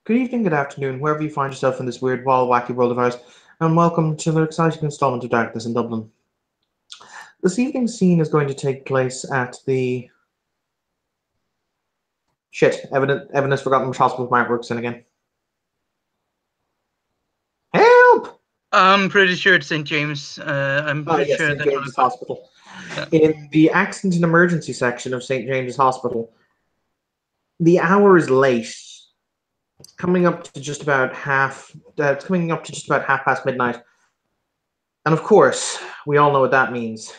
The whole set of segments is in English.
Good evening, good afternoon, wherever you find yourself in this weird, wild, wacky world of ours, and welcome to another exciting installment of Darkness in Dublin. This evening's scene is going to take place at the... Evan has forgotten which hospital Mark works in again. Help! I'm pretty sure it's St. James. I'm pretty sure St. that's James's Hospital. Yeah. In the accident and emergency section of St. James's Hospital, the hour is late. Coming up to just about half past midnight. And of course, we all know what that means.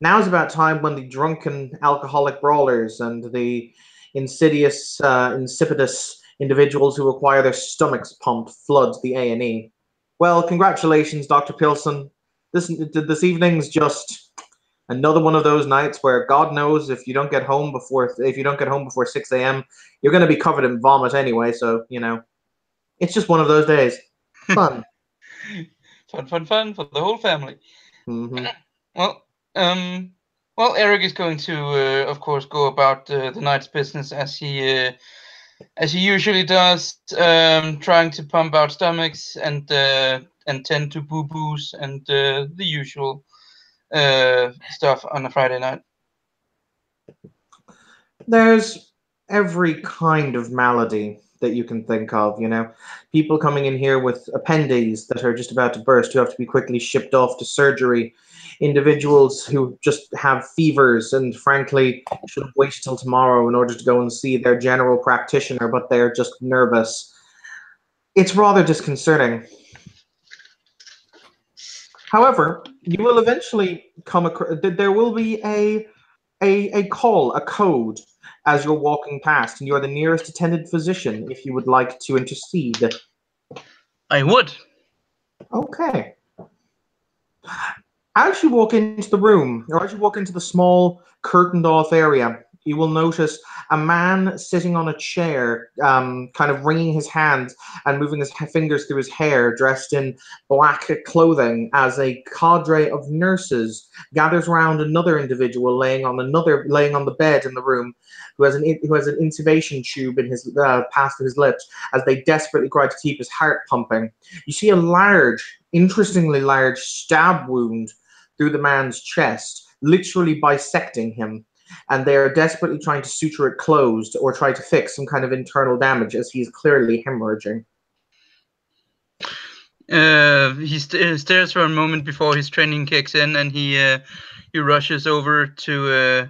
Now's about time when the drunken alcoholic brawlers and the insidious, insipidous individuals who require their stomachs pumped flood the A&E. Well, congratulations, Dr. Pilson. This evening's just another one of those nights where God knows if you don't get home before 6 a.m., you're going to be covered in vomit anyway. So it's just one of those days. Fun. Fun for the whole family. Mm-hmm. Well, Eric is going to, of course, go about the night's business as he usually does, trying to pump out stomachs and tend to boo-boos and the usual stuff on a Friday night. There's every kind of malady that you can think of, People coming in here with appendices that are just about to burst who have to be quickly shipped off to surgery. Individuals who just have fevers and frankly should have waited till tomorrow in order to go and see their general practitioner, but they're just nervous. It's rather disconcerting. However, you will eventually come across, there will be a call, a code, as you're walking past, and you're the nearest attended physician if you would like to intercede. I would. Okay. As you walk into the room, or as you walk into the small curtained-off area, you will notice a man sitting on a chair, kind of wringing his hands and moving his fingers through his hair, dressed in black clothing, as a cadre of nurses gathers around another individual laying on the bed in the room, who has an intubation tube in his past his lips, as they desperately try to keep his heart pumping. You see a interestingly large stab wound through the man's chest, literally bisecting him, and they are desperately trying to suture it closed or try to fix some kind of internal damage as he's clearly hemorrhaging. He stares for a moment before his training kicks in, and he rushes over to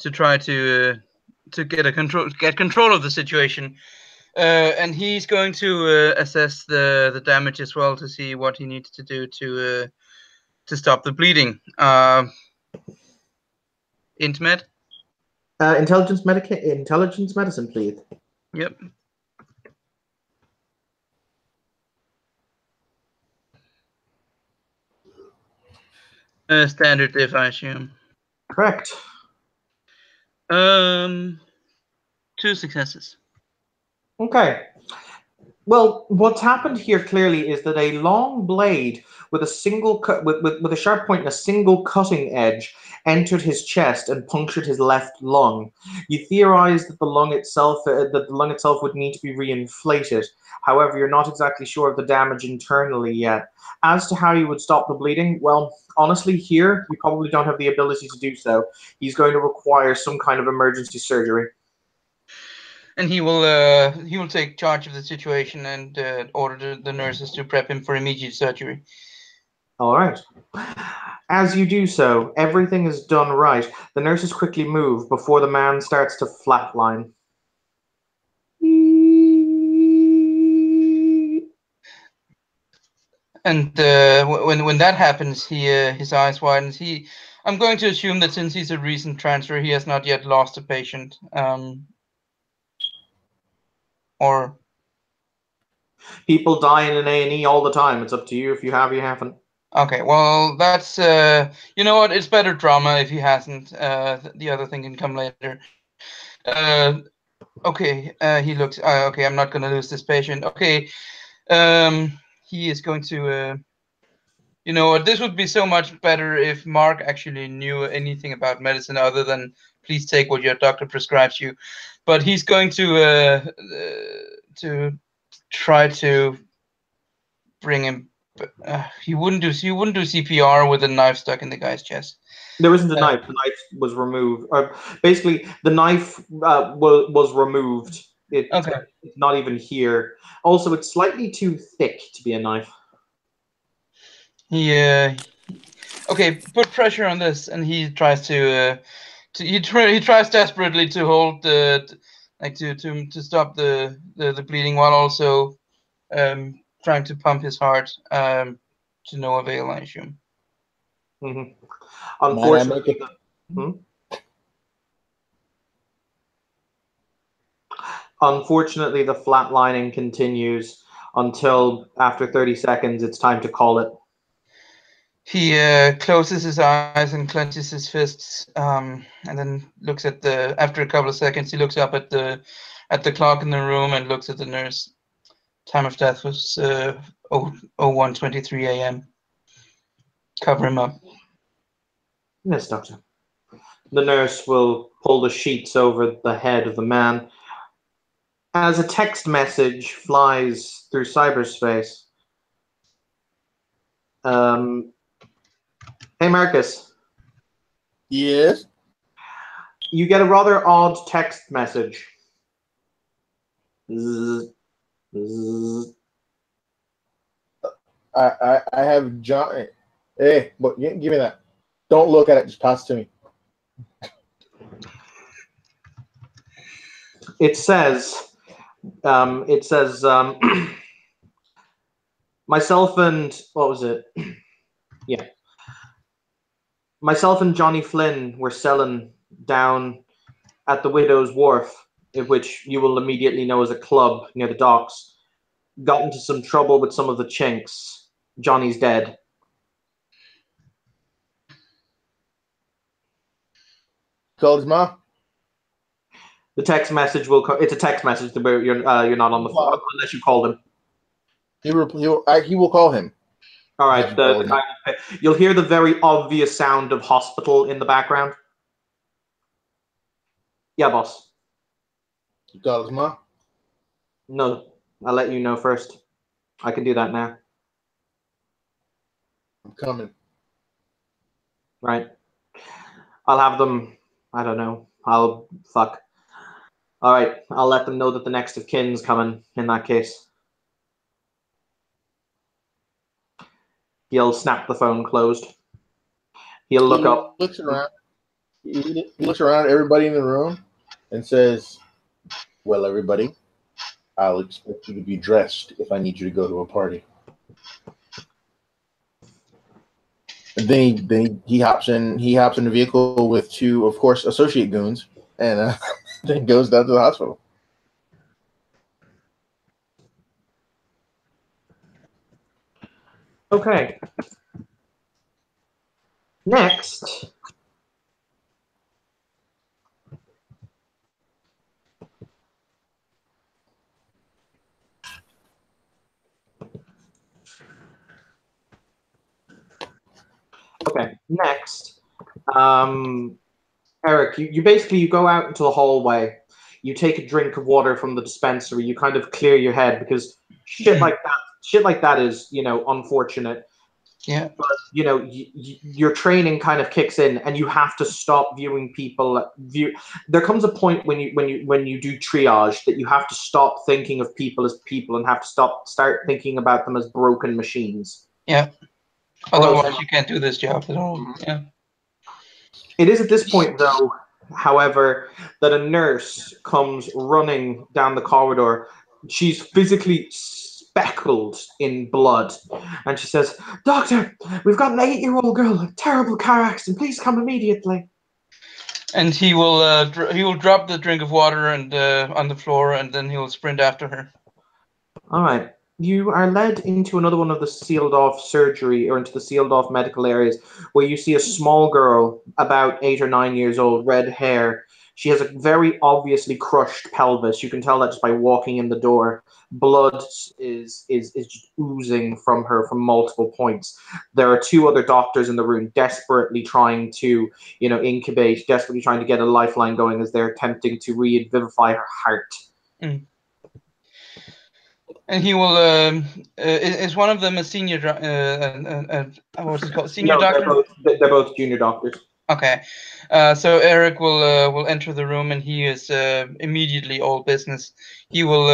try to get control of the situation. And he's going to assess the damage as well to see what he needs to do to stop the bleeding. Intmed? Intelligence medicine, please. Yep. Standard diff, I assume. Correct. 2 successes. Okay. Well, what's happened here clearly is that a long blade with a single cut, with a sharp point and a single cutting edge entered his chest and punctured his left lung. You theorize that the lung itself would need to be reinflated. However, you're not exactly sure of the damage internally yet. As to how you would stop the bleeding, well, honestly, here you probably don't have the ability to do so. He's going to require some kind of emergency surgery. And he will take charge of the situation and order the nurses to prep him for immediate surgery. All right. As you do so, everything is done right. The nurses quickly move before the man starts to flatline. And when that happens, his eyes widens. I'm going to assume that since he's a recent transfer, he has not yet lost a patient. Or people die in an A&E all the time. It's up to you if you have, you haven't. Okay, well, that's you know what? It's better drama if he hasn't. The other thing can come later. Okay, he looks. Okay, I'm not going to lose this patient. Okay, he is going to. You know what? This would be so much better if Mark actually knew anything about medicine other than please take what your doctor prescribes you. But he's going to to try to bring him. You wouldn't do CPR with a knife stuck in the guy's chest. There isn't a knife. The knife was removed. Basically, the knife was removed. It's not even here. Also, it's slightly too thick to be a knife. Okay, put pressure on this, and he tries he tries desperately to hold to stop the bleeding while also trying to pump his heart to no avail, I assume. Mm-hmm. Unfortunately, Unfortunately, the flatlining continues until after 30 seconds, it's time to call it. He closes his eyes and clenches his fists, and then looks at after a couple of seconds, he looks up at the clock in the room and looks at the nurse. Time of death was 01:23 a.m. Cover him up. Yes, doctor. The nurse will pull the sheets over the head of the man. As a text message flies through cyberspace. Hey, Marcus. Yes? You get a rather odd text message. Zzz, zzz. I have John. Hey, but give me that. Don't look at it. Just pass it to me. It says, myself and, what was it? Yeah. Myself and Johnny Flynn were selling down at the Widow's Wharf, which you will immediately know as a club near the docks. Got into some trouble with some of the chinks. Johnny's dead. Called his mom? The text message will. It's a text message where you're not on the phone unless you called him. He will call him. All right. You'll hear the very obvious sound of hospital in the background. Yeah, boss. You called his mom? No, I'll let you know first. I can do that now. I'm coming. Right. I'll have them. I don't know. Fuck. All right. I'll let them know that the next of kin's coming in that case. He'll snap the phone closed. He'll look up. Looks around. He looks around at everybody in the room and says, "Well, everybody, I'll expect you to be dressed if I need you to go to a party." And then he hops in the vehicle with two, of course, associate goons, and then goes down to the hospital. Okay. Next. Okay. Next. Eric, you basically you go out into the hallway. You take a drink of water from the dispensary. You kind of clear your head because shit like that is, unfortunate. Yeah. But your training kind of kicks in, and you have to stop viewing people. There comes a point when you do triage that you have to stop thinking of people as people and have to start thinking about them as broken machines. Yeah. Otherwise, you can't do this job at all. Yeah. It is at this point, though, however, that a nurse comes running down the corridor. She's physically speckled in blood, and she says, "Doctor, we've got an 8-year-old girl, a terrible car accident. Please come immediately." And he will drop the drink of water and on the floor, and then he will sprint after her. All right. You are led into another one of the sealed off surgery or into the sealed off medical areas where you see a small girl about 8 or 9 years old, red hair. She has a very obviously crushed pelvis. You can tell that just by walking in the door. Blood is just oozing from her from multiple points. There are 2 other doctors in the room desperately trying to, incubate, desperately trying to get a lifeline going as they're attempting to revivify her heart. Mm. And he will. Is one of them a senior? What's it called? Senior No, doctor. they're both junior doctors. Okay. So Eric will enter the room, and he is immediately all business. He will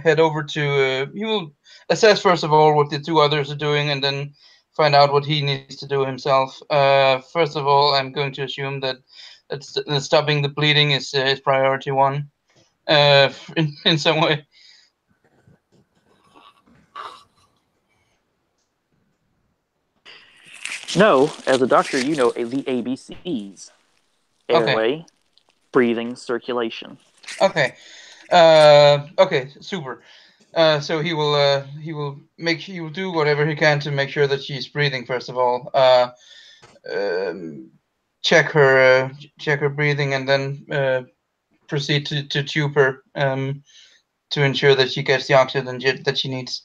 head over to. He will assess first of all what the two others are doing, and then find out what he needs to do himself. First of all, I'm going to assume that stopping the bleeding is priority one. In some way. No, as a doctor, you know the ABCs: airway, breathing, circulation. Okay. Okay. Super. So he will do whatever he can to make sure that she's breathing. First of all, check her breathing, and then proceed to tube her to ensure that she gets the oxygen that she needs.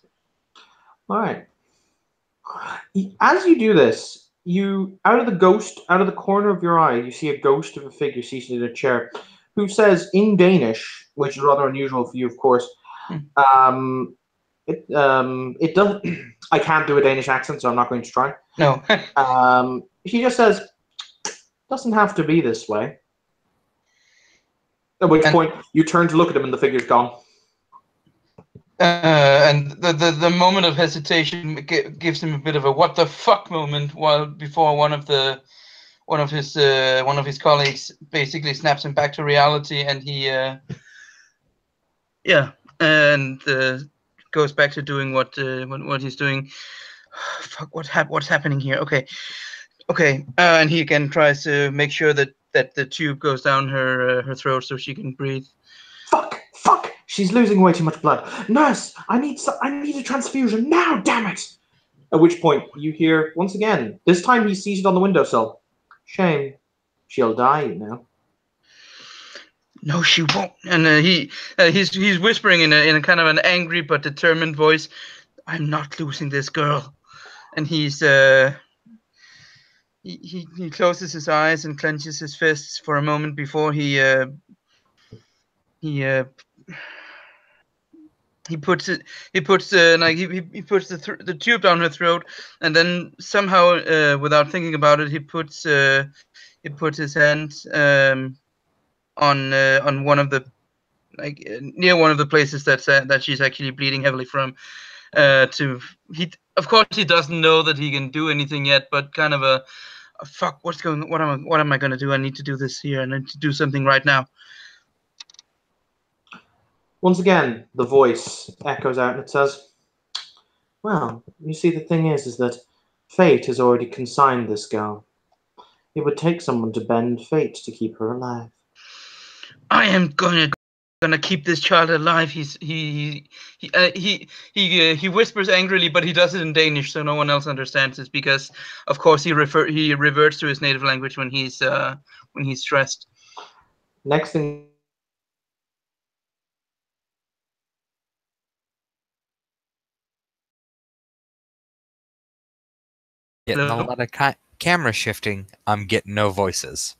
All right. As you do this, out of the corner of your eye, you see a ghost of a figure seated in a chair, who says in Danish, which is rather unusual for you, of course. It doesn't. I can't do a Danish accent, so I'm not going to try. No. He just says, "Doesn't have to be this way." At which point you turn to look at him, and the figure's gone. And the moment of hesitation gives him a bit of a what the fuck moment, before one of his colleagues basically snaps him back to reality, and he goes back to doing what he's doing. Fuck, what's happening here? Okay, and he again tries to make sure that the tube goes down her throat so she can breathe. Fuck! She's losing way too much blood. Nurse, I need a transfusion now, damn it! At which point you hear once again. This time he's seated on the windowsill. Shame, she'll die, you know. No, she won't. And he's whispering in a kind of an angry but determined voice. I'm not losing this girl. And he's he closes his eyes and clenches his fists for a moment before he puts the tube down her throat, and then somehow without thinking about it, he puts his hand on one of the near one of the places that she's actually bleeding heavily from. Of course he doesn't know that he can do anything yet, but kind of a fuck, what am I gonna do? I need to do this here. I need to do something right now. Once again, the voice echoes out and it says, "Well, you see, the thing is that fate has already consigned this girl. It would take someone to bend fate to keep her alive." I am gonna keep this child alive. He whispers angrily, but he does it in Danish, so no one else understands this, because of course he reverts to his native language when he's stressed. Next thing. Getting a lot of camera shifting. I'm getting no voices.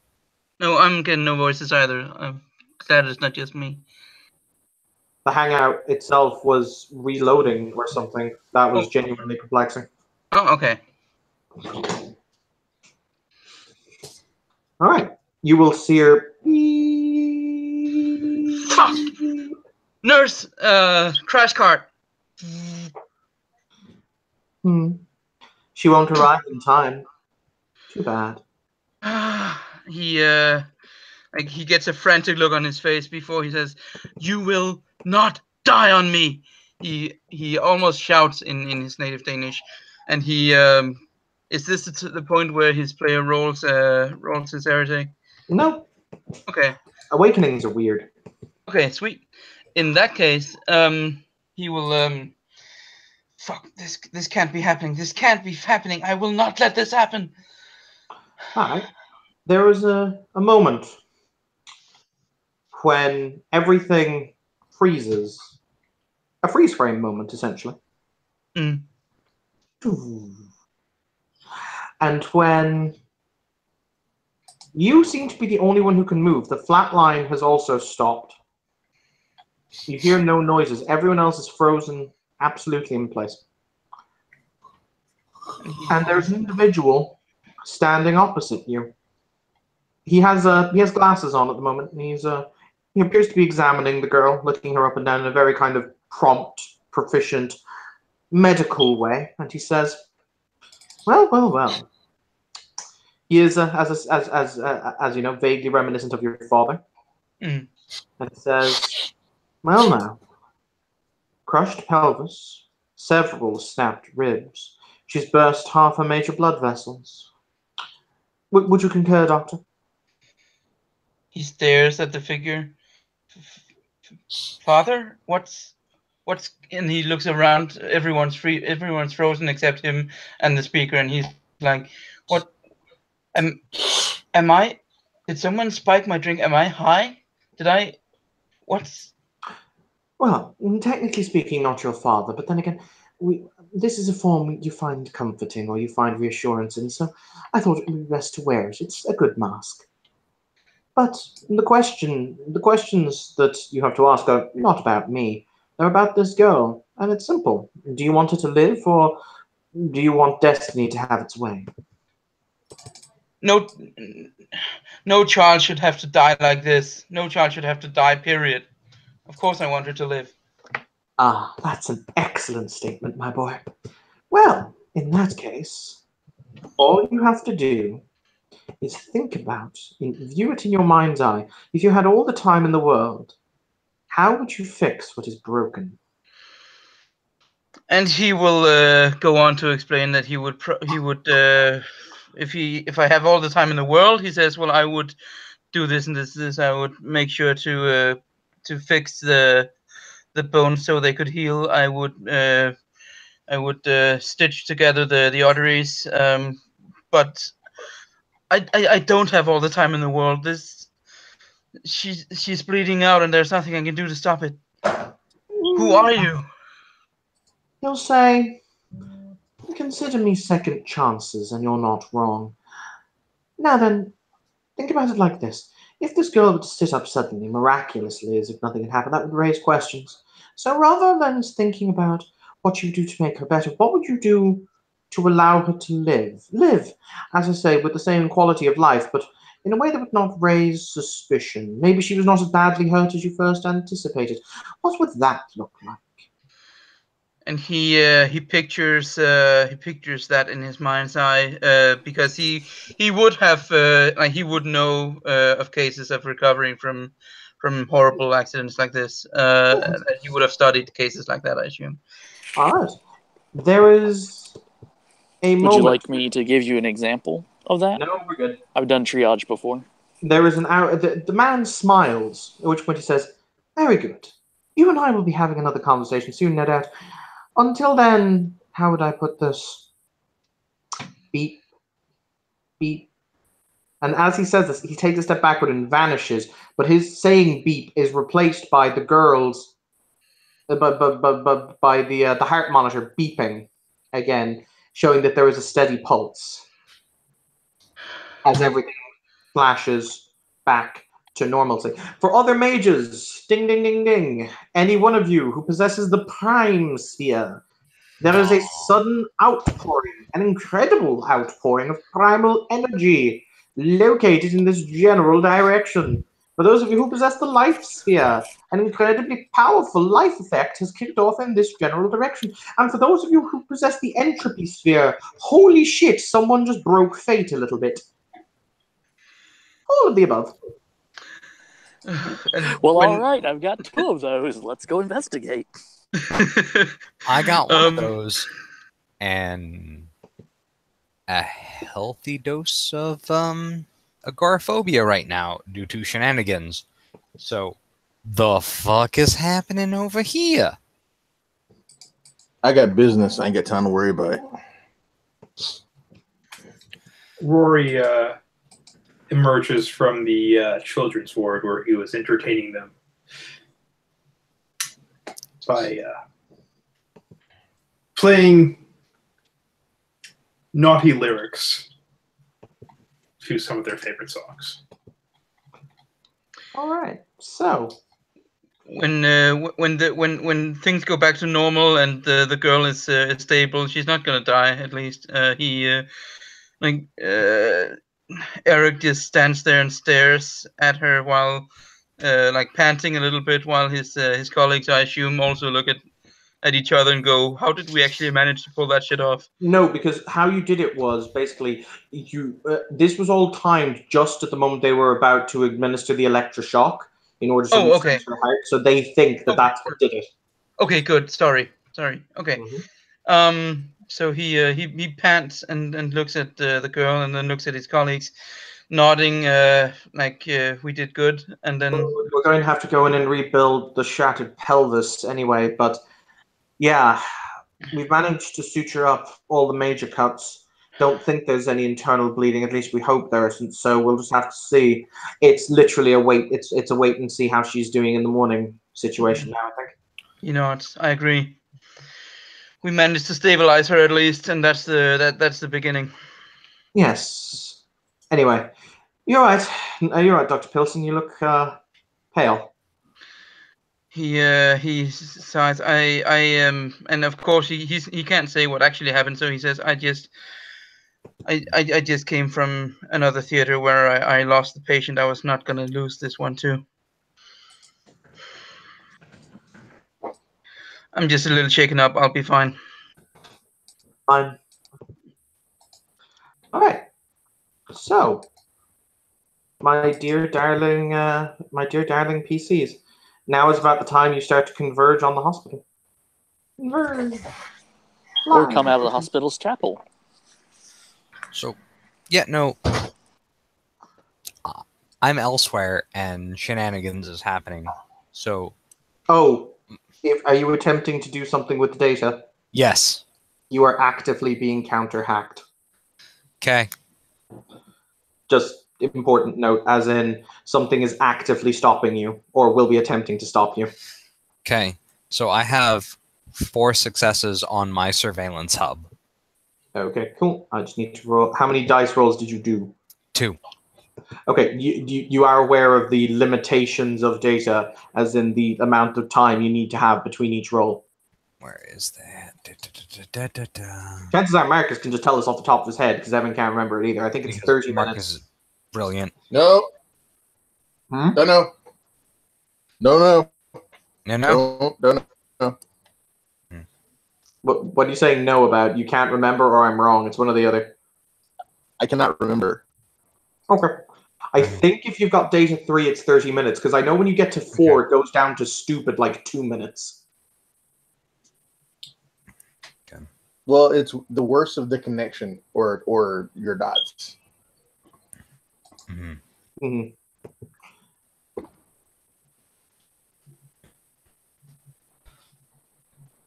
No, I'm getting no voices either. I'm glad it's not just me. The Hangout itself was reloading or something. That was genuinely perplexing. Oh, okay. All right. You will see her. Fuck! Nurse, crash cart. She won't arrive in time. Too bad. He gets a frantic look on his face before he says, "You will not die on me." He almost shouts in his native Danish, and he is this the point where his player rolls his heresy? No. Okay. Awakenings are weird. Okay, sweet. In that case, he will fuck, this can't be happening. This can't be happening. I will not let this happen. Alright. There was a moment when everything freezes. A freeze frame moment, essentially. Mm. And when you seem to be the only one who can move, the flat line has also stopped. You hear no noises. Everyone else is frozen absolutely in place. And there's an individual standing opposite you. He has glasses on at the moment, and he appears to be examining the girl, looking her up and down in a very kind of prompt, proficient, medical way. And he says, "Well, well, well." He is, as you know, vaguely reminiscent of your father. Mm. And says, "Well, now, crushed pelvis, several snapped ribs. She's burst half her major blood vessels. Would you concur, Doctor?" He stares at the figure. Father, what's? And he looks around. Everyone's frozen except him and the speaker, and he's like, "What? Am I? Did someone spike my drink? Am I high? Did I? What's?" Well, technically speaking, not your father, but then again, this is a form you find comforting or you find reassurance in, so I thought it would be best to wear it. It's a good mask. But the questions that you have to ask are not about me. They're about this girl, and it's simple. Do you want her to live, or do you want destiny to have its way? No child should have to die like this. No child should have to die, period. Of course I want her to live. Ah, that's an excellent statement, my boy. Well, in that case, all you have to do is think about, view it in your mind's eye. If you had all the time in the world, how would you fix what is broken? And he will go on to explain that he would if I have all the time in the world, he says, well, I would do this and this. I would make sure to fix the bones so they could heal. I would stitch together the arteries. But I don't have all the time in the world. She's bleeding out, and there's nothing I can do to stop it. Who are you? He'll say, "Consider me second chances, and you're not wrong. Now then, think about it like this. If this girl were to sit up suddenly, miraculously, as if nothing had happened, that would raise questions. So rather than thinking about what you do to make her better, what would you do to allow her to live? Live, as I say, with the same quality of life, but in a way that would not raise suspicion. Maybe she was not as badly hurt as you first anticipated. What would that look like?" And he pictures that in his mind's eye, because he would have he would know of cases of recovering from horrible accidents like this. He would have studied cases like that, I assume. All right. There is a moment. Would you like me to give you an example of that? No, we're good. I've done triage before. There is an hour. The man smiles, at which point he says, "Very good. You and I will be having another conversation soon, no doubt. Until then, how would I put this? Beep, beep." And as he says this, he takes a step backward and vanishes, but his saying beep is replaced by the girl's, by the heart monitor beeping again, showing that there is a steady pulse as everything flashes back to normalcy. For other mages, ding, ding, ding, ding, any one of you who possesses the Prime Sphere, there is a sudden outpouring, an incredible outpouring of primal energy located in this general direction. For those of you who possess the Life Sphere, an incredibly powerful life effect has kicked off in this general direction. And for those of you who possess the Entropy Sphere, holy shit, someone just broke fate a little bit. All of the above. Well, all right, I've got 2 of those. Let's go investigate. I got one of those, and a healthy dose of agoraphobia right now due to shenanigans. So, the fuck is happening over here? I got business. I ain't got time to worry about it. Rory emerges from the children's ward where he was entertaining them by playing naughty lyrics to some of their favorite songs. All right. So, when things go back to normal and the girl is stable, she's not gonna die. At least Eric just stands there and stares at her while like panting a little bit, while his colleagues, I assume, also look at each other and go, "How did we actually manage to pull that shit off?" No, because how you did it was basically you. This was all timed just at the moment they were about to administer the electroshock in order to Oh, okay. reset her heart. So they think that Okay. that's what did it. Okay, good. Sorry. Okay. Mhm. So he pants and looks at the girl and then looks at his colleagues, nodding like we did good, and then We're going to have to go in and rebuild the shattered pelvis anyway, but yeah, we've managed to suture up all the major cuts. Don't think there's any internal bleeding. At least we hope there isn't. So we'll just have to see. It's literally a wait. It's a wait and see how she's doing in the morning situation now. I think. you know I agree. We managed to stabilize her at least, and that's the beginning. Yes. Anyway, you're right. You're right, Dr. Pilson. You look pale. He sighs. And of course he can't say what actually happened, so he says, I just came from another theater where I lost the patient. I was not gonna lose this one too. I'm just a little shaken up. I'll be fine. Fine. All right. So, my dear darling PCs, now is about the time you start to converge on the hospital. Converge. Or come out of the hospital's chapel. So, yeah, no. I'm elsewhere, and shenanigans is happening. So. Oh, are you attempting to do something with the data? Yes. You are actively being counter-hacked. Okay. Just important note, as in something is actively stopping you, or will be attempting to stop you. Okay. So I have 4 successes on my surveillance hub. Okay, cool. I just need to roll. How many dice rolls did you do? 2. Okay, you are aware of the limitations of data, as in the amount of time you need to have between each roll. Where is that? Chances are Marcus can just tell us off the top of his head, because Evan can't remember it either. I think it's Because 30 Marcus minutes. is brilliant. No. Hmm? No, no. No, no. No. No, no, no. What are you saying no about? You can't remember, or I'm wrong? It's one or the other. I cannot remember. Okay. I think if you've got data 3, it's 30 minutes, because I know when you get to 4, Okay. it goes down to stupid, like 2 minutes. Okay. Well, it's the worst of the connection or your dots. Mm-hmm. Mm-hmm.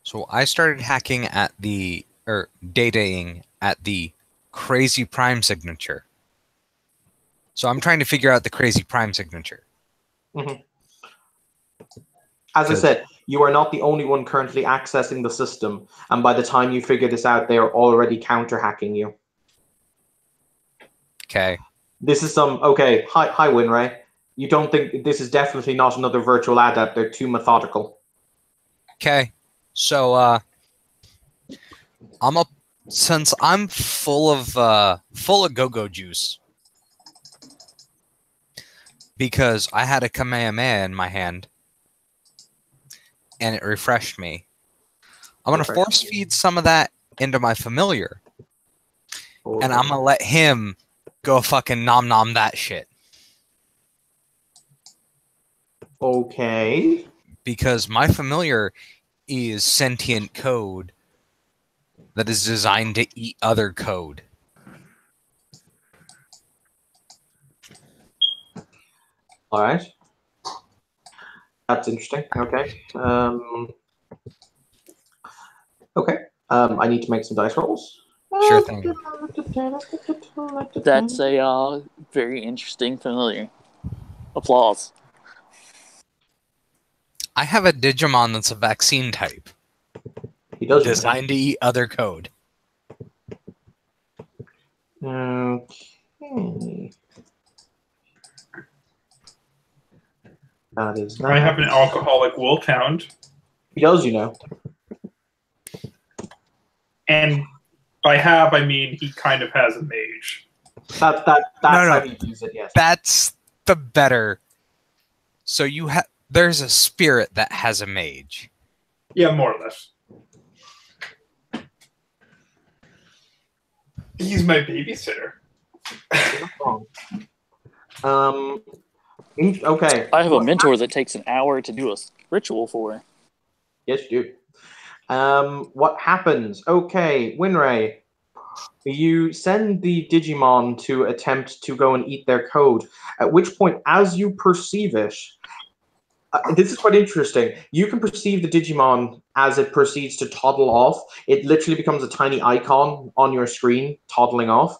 So I started hacking at dataing at the crazy prime signature. So I'm trying to figure out the crazy prime signature. Mm-hmm. As I said, you are not the only one currently accessing the system, and by the time you figure this out, they are already counter-hacking you. Okay. This is okay, hi Winray. You don't think this is definitely not another virtual adept, they're too methodical. Okay. So since I'm full of go-go juice, because I had a Kamehameha in my hand and it refreshed me. I'm going to force feed some of that into my familiar. Okay. And I'm going to let him go fucking nom that shit. Okay. Because my familiar is sentient code that is designed to eat other code. All right. That's interesting. Okay. Okay. I need to make some dice rolls. Sure thing. That's a very interesting familiar. Applause. I have a Digimon that's a vaccine type. He does. Designed to eat other code. Okay. That is that. I have an alcoholic wolfhound. He does, you know. And by have, I mean he kind of has a mage. That's No. how you use it, yes. That's the better. So there's a spirit that has a mage. Yeah, more or less. He's my babysitter. Okay. I have a mentor that takes an hour to do a ritual for. Yes, you do. What happens? Okay, Winray, you send the Digimon to attempt to go and eat their code, at which point, as you perceive it, this is quite interesting. You can perceive the Digimon as it proceeds to toddle off. It literally becomes a tiny icon on your screen, toddling off,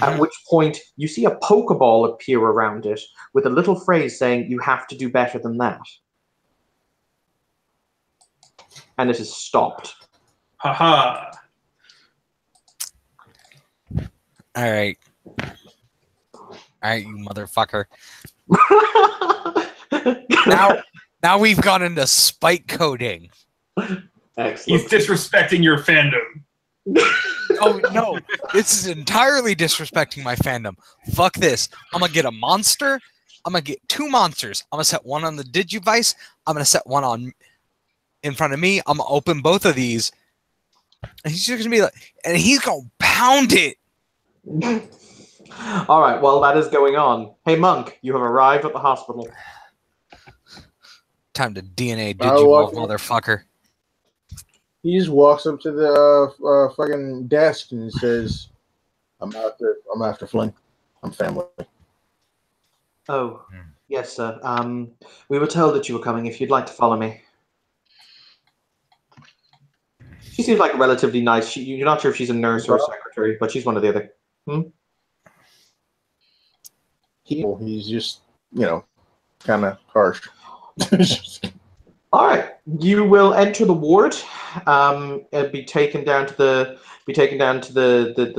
at which point you see a Pokeball appear around it with a little phrase saying, "You have to do better than that." And it is stopped. Haha. All right, you motherfucker. Now we've gone into spike coding. Excellent. He's disrespecting your fandom. Oh no, this is entirely disrespecting my fandom. Fuck this. I'm gonna get a monster. I'm gonna get 2 monsters. I'm gonna set one on the Digivice. I'm gonna set one on in front of me. I'm gonna open both of these. And he's just gonna be like, and he's gonna pound it. All right, well, that is going on. Hey, Monk, you have arrived at the hospital. Time to DNA Digivolve, motherfucker. He just walks up to the fucking desk and says, I'm after Flynn. I'm family. Oh, yes, sir. We were told that you were coming. If you'd like to follow me. She seems like relatively nice. You're not sure if she's a nurse or a secretary, but she's one or the other. He's just, kind of harsh. All right, you will enter the ward. Be taken down to the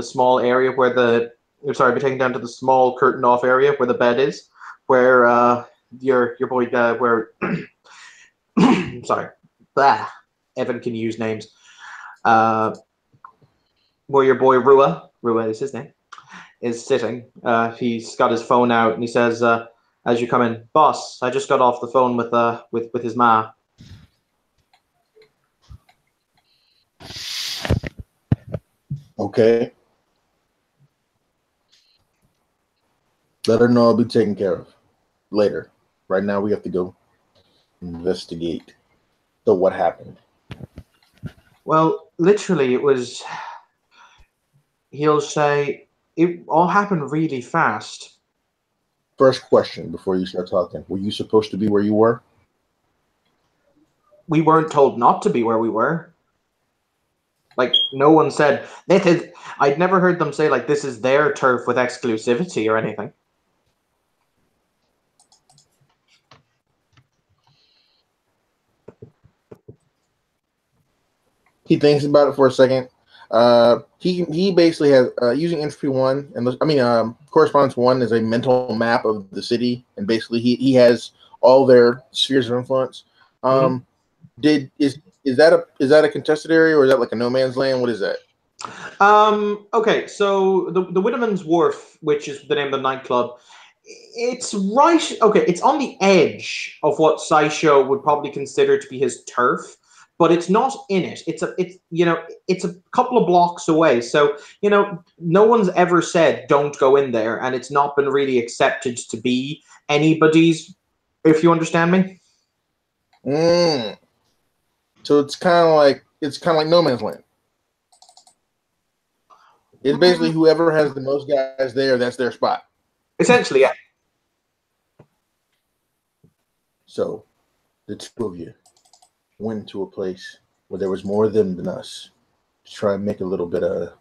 small area where be taken down to the small curtained off area where the bed is, where your boy where sorry, Evan can use names. Where your boy Rua is his name, is sitting. He's got his phone out and he says, as you come in, "Boss, I just got off the phone with his ma." Okay. Let her know I'll be taken care of later. Right now we have to go investigate. So what happened? Well, literally, he'll say, it all happened really fast. First question before you start talking. Were you supposed to be where you were? We weren't told not to be where we were. Like, no one said, I'd never heard them say, like, this is their turf with exclusivity or anything. He thinks about it for a second. He basically has using Entropy 1 and Correspondence 1 is a mental map of the city, and basically he has all their spheres of influence. Is that a contested area, or is that like a no man's land? What is that? Okay, so the Widowman's Wharf, which is the name of the nightclub, it's right. Okay, it's on the edge of what Saisho would probably consider to be his turf, but it's not in it. It's a couple of blocks away. So no one's ever said don't go in there, and it's not been really accepted to be anybody's. If you understand me. So it's kind of like no man's land. It's basically whoever has the most guys there, that's their spot. Essentially, yeah. So the two of you went to a place where there was more of them than us to try and make a little bit to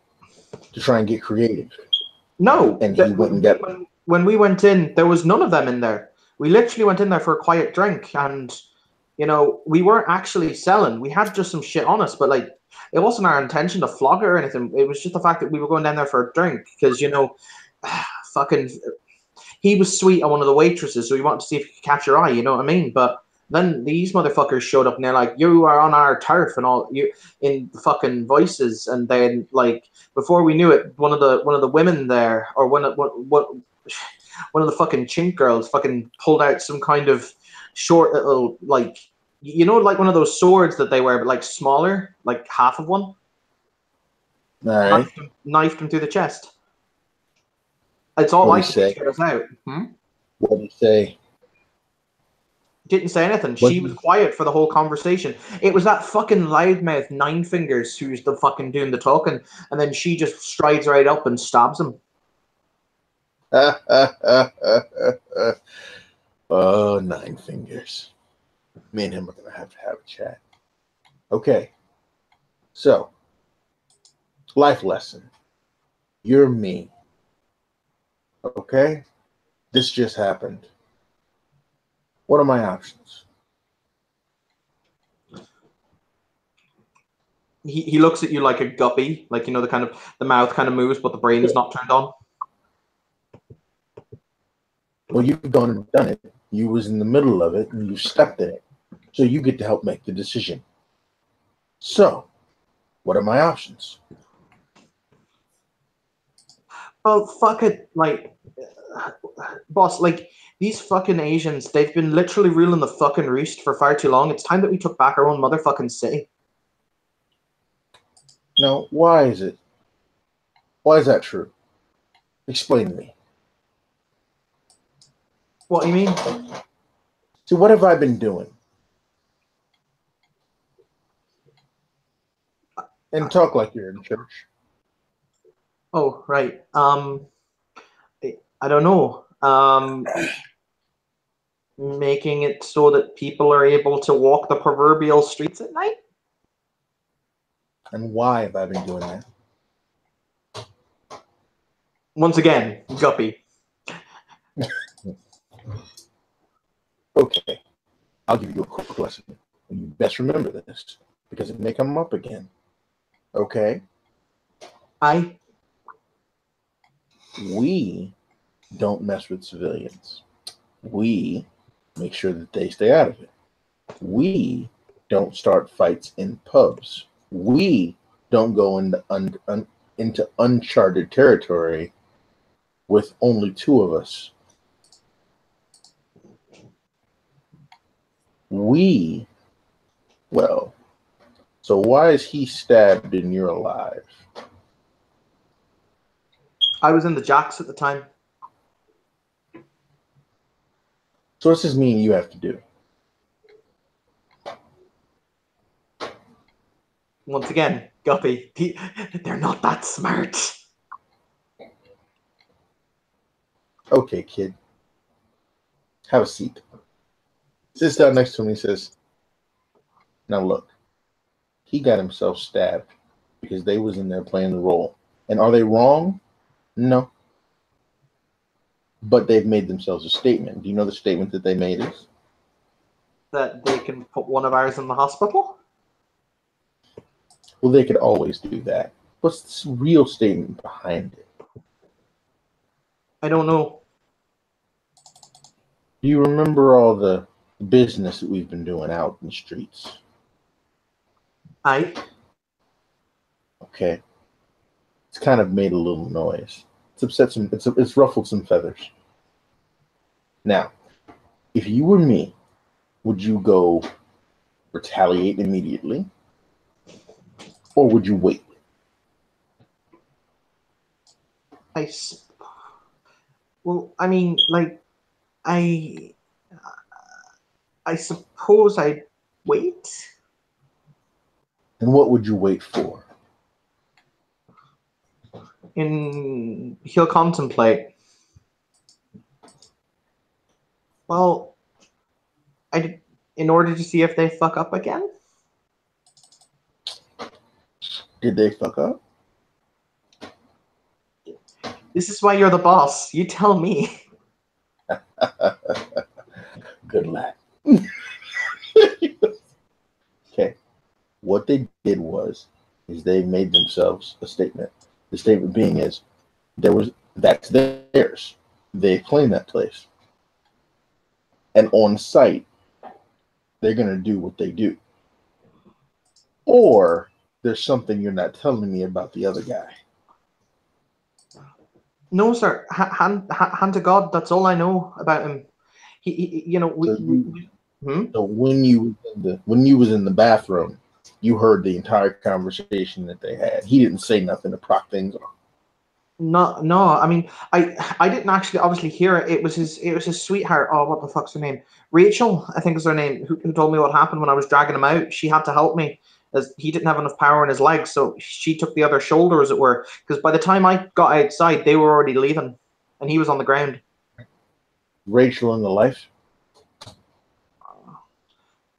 try and get creative. No. And he went and got when we went in, there was none of them in there. We literally went in there for a quiet drink, and we weren't actually selling. We had just some shit on us, but like, it wasn't our intention to flog her or anything. It was just the fact that we were going down there for a drink because, fucking, he was sweet on one of the waitresses, so he wanted to see if he could catch her eye. You know what I mean? But then these motherfuckers showed up and they're like, "You are on our turf," and all you in fucking voices. And then like before we knew it, one of the women there, or one of the fucking chink girls, fucking pulled out some kind of short little like like one of those swords that they wear, but like smaller, like half of one. All right. Knifed him through the chest. It's all I could do to get us out. What did he say? Didn't say anything. She was quiet for the whole conversation. It was that fucking loudmouth Nine Fingers who's the fucking doing the talking, and then she just strides right up and stabs him. Oh, Nine Fingers. Me and him are gonna have to have a chat. Okay. So, life lesson. You're me. Okay? This just happened. What are my options? He looks at you like a guppy, like the kind of the mouth kind of moves, but the brain is not turned on. Well, you've gone and done it. You was in the middle of it, and you stepped in it. So you get to help make the decision. So, what are my options? Oh, fuck it. Like, boss, like, these fucking Asians, they've been literally ruling the fucking roost for far too long. It's time that we took back our own motherfucking city. Now, why is it? Why is that true? Explain to me. What do you mean? So what have I been doing? And talk like you're in church. Oh, right. I don't know. Making it so that people are able to walk the proverbial streets at night? And why have I been doing that? Once again, Guppy. Okay. I'll give you a quick lesson. And you best remember this, because it may come up again. Okay? We don't mess with civilians. We make sure that they stay out of it. We don't start fights in pubs. We don't go into uncharted territory with only two of us. So why is he stabbed and you're alive? I was in the Jacks at the time. So what's this mean you have to do? Once again, Guppy, they're not that smart. Okay, kid. Have a seat. Sits down next to him and says, now look, he got himself stabbed because they was in there playing the role. And are they wrong? No. But they've made themselves a statement. Do you know the statement that they made is? That they can put one of ours in the hospital? Well, they could always do that. What's the real statement behind it? I don't know. Do you remember all the business that we've been doing out in the streets? Okay. It's kind of made a little noise. It's upset some. It's ruffled some feathers. Now, if you were me, would you go retaliate immediately, or would you wait? Well, I mean, like, I suppose I'd wait. And what would you wait for? He'll contemplate. Well, in order to see if they fuck up again. Did they fuck up? This is why you're the boss. You tell me. Good lad. Okay. What they did is they made themselves a statement. The statement being is that's theirs. they claim that place. And on site, they're going to do what they do. Or there's something you're not telling me about the other guy. No, sir. Hand to God, that's all I know about him. He you know, So when you was in the bathroom, you heard the entire conversation that they had. He didn't say nothing to prop things off. No. I mean, I didn't actually obviously hear it. It was his sweetheart. Oh, what the fuck's her name? Rachel, I think is her name. Who told me what happened when I was dragging him out? She had to help me as he didn't have enough power in his legs, so she took the other shoulder, as it were. Because by the time I got outside, they were already leaving, and he was on the ground. Rachel in the life.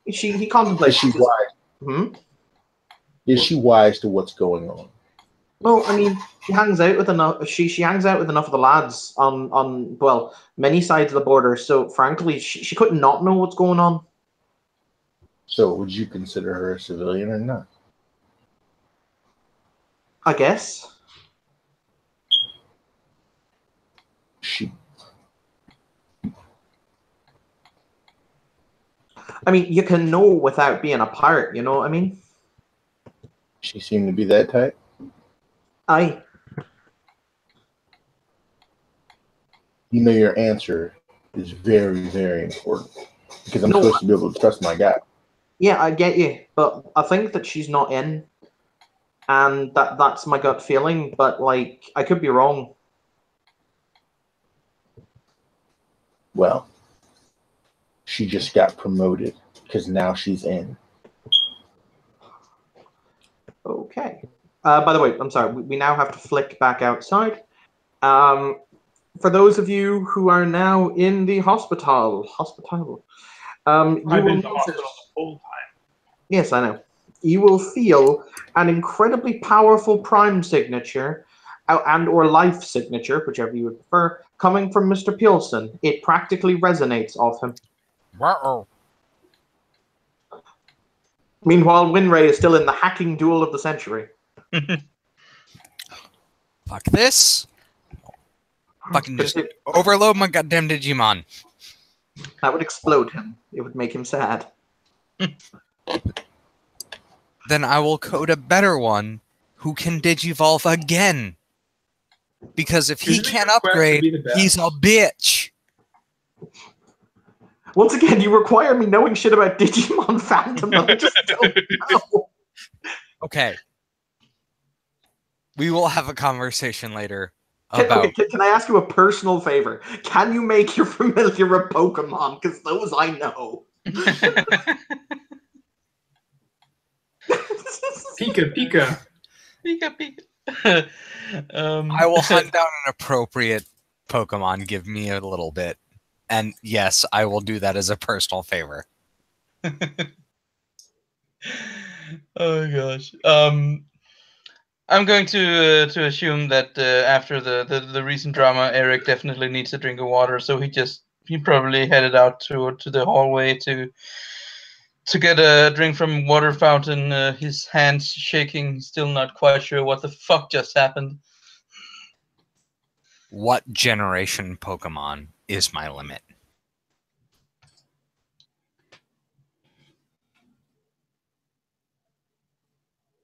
He contemplates. Is she wise? Is she wise to what's going on? Well, I mean, she hangs out with enough. She hangs out with enough of the lads on well, many sides of the border. So frankly, she couldn't not know what's going on. So would you consider her a civilian or not? I guess. I mean, you can know without being a pirate. You know what I mean? She seemed to be that type. Aye. You know, your answer is very, very important because I'm supposed to be able to trust my guy. Yeah, I get you, but I think that she's not in, and that's my gut feeling. But like, I could be wrong. Well, she just got promoted because now she's in. Okay. By the way, I'm sorry. We now have to flick back outside. For those of you who are now in the hospital, I've been in the hospital the whole time. Yes, I know. You will feel an incredibly powerful prime signature and or life signature, whichever you would prefer, coming from Mr. Pilson. It practically resonates off him. Uh-oh. Meanwhile, Winray is still in the hacking duel of the century. Fuck this. Fucking just overload my goddamn Digimon. That would explode him. It would make him sad. Then I will code a better one who can Digivolve again. Because if he can't upgrade, he's a bitch. Once again, you require me knowing shit about Digimon fandom. I just don't know. Okay. We will have a conversation later about... Can I ask you a personal favor? Can you make your familiar a Pokemon? Because those I know. Pika, Pika. Pika, Pika. I will hunt down an appropriate Pokemon. Give me a little bit. And yes, I will do that as a personal favor. Oh gosh. I'm going to assume that after the recent drama, Eric definitely needs a drink of water, so he probably headed out to the hallway to get a drink from water fountain. His hands shaking, still not quite sure what the fuck just happened. What generation Pokemon is my limit?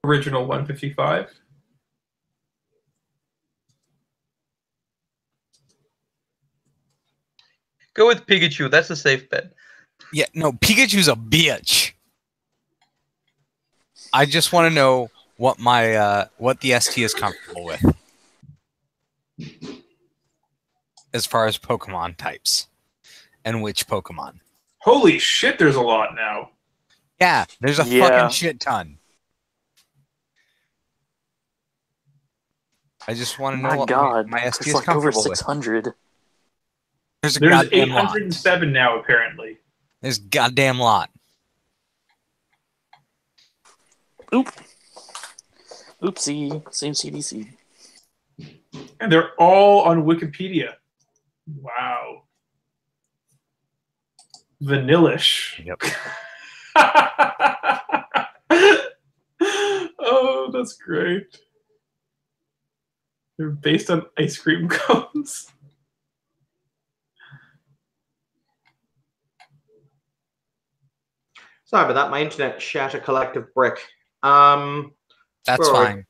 Original 155. Go with Pikachu. That's a safe bet. Yeah, no, Pikachu's a bitch. I just want to know what my what the ST is comfortable with as far as Pokemon types and which Pokemon. Holy shit, there's a lot now. Yeah, there's a fucking shit ton. I just want to know what my ST is like comfortable over 600. with. There's 807 now, apparently. There's a goddamn lot. Oopsie. Same CDC. And they're all on Wikipedia. Wow. Vanillish. Yep. Oh, that's great. They're based on ice cream cones. Sorry about that. My internet shat a collective brick. That's where are we? fine.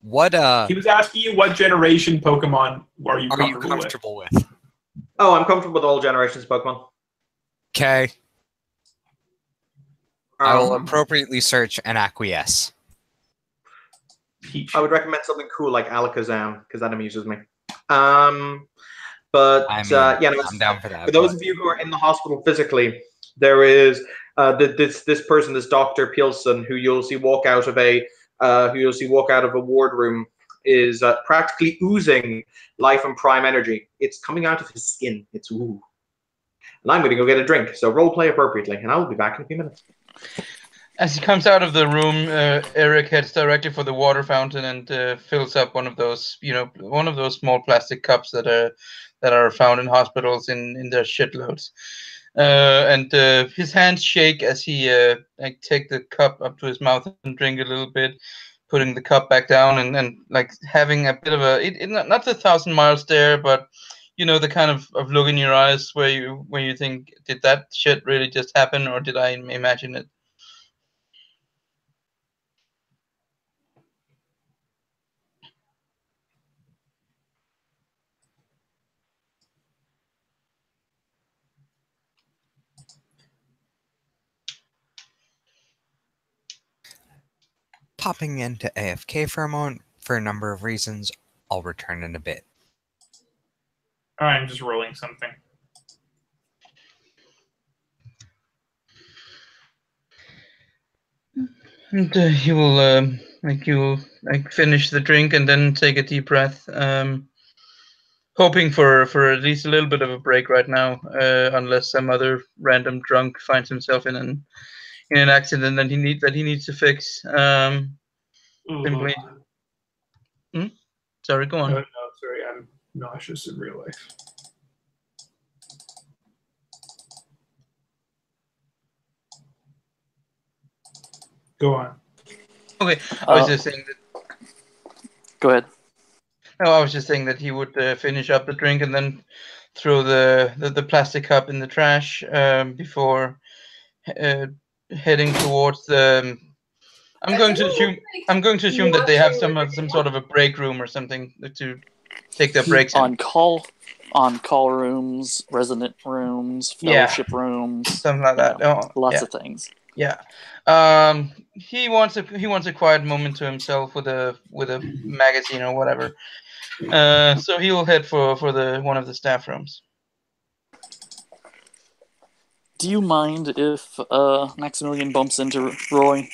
What He was asking you what generation Pokemon are you comfortable with? Oh, I'm comfortable with all generations of Pokemon. Okay. I will Um, appropriately search and acquiesce. Peach. I would recommend something cool like Alakazam because that amuses me. But I mean, yeah, no, I'm down for that. for those of you who are in the hospital physically, there is this person, this Dr. Pielson, who you'll see walk out of a ward room, is practically oozing life and prime energy. It's coming out of his skin. It's ooh. And I'm going to go get a drink. So role play appropriately, and I'll be back in a few minutes. As he comes out of the room, Eric heads directly for the water fountain and fills up one of those small plastic cups that are found in hospitals in their shitloads. And his hands shake as he take the cup up to his mouth and drink a little bit, putting the cup back down and like having a bit of not the 1,000-mile stare, but the kind of look in your eyes where you think, did that shit really just happen or did I imagine it? Popping into AFK for a moment for a number of reasons. I'll return in a bit. I'm just rolling something. And he will finish the drink and then take a deep breath, hoping for at least a little bit of a break right now, unless some other random drunk finds himself in an accident that he needs to fix. Simply. Sorry, go on. No, sorry, I'm nauseous in real life. Go on. Okay, I was just saying that. Go ahead. No, I was just saying that he would finish up the drink and then throw the plastic cup in the trash before heading towards the. I'm going to assume that they have some sort of a break room or something to take their breaks on call rooms, resident rooms, fellowship rooms, something like that. Lots of things. Yeah. He wants a quiet moment to himself with a magazine or whatever. So he will head for one of the staff rooms. Do you mind if Maximilian bumps into Roy?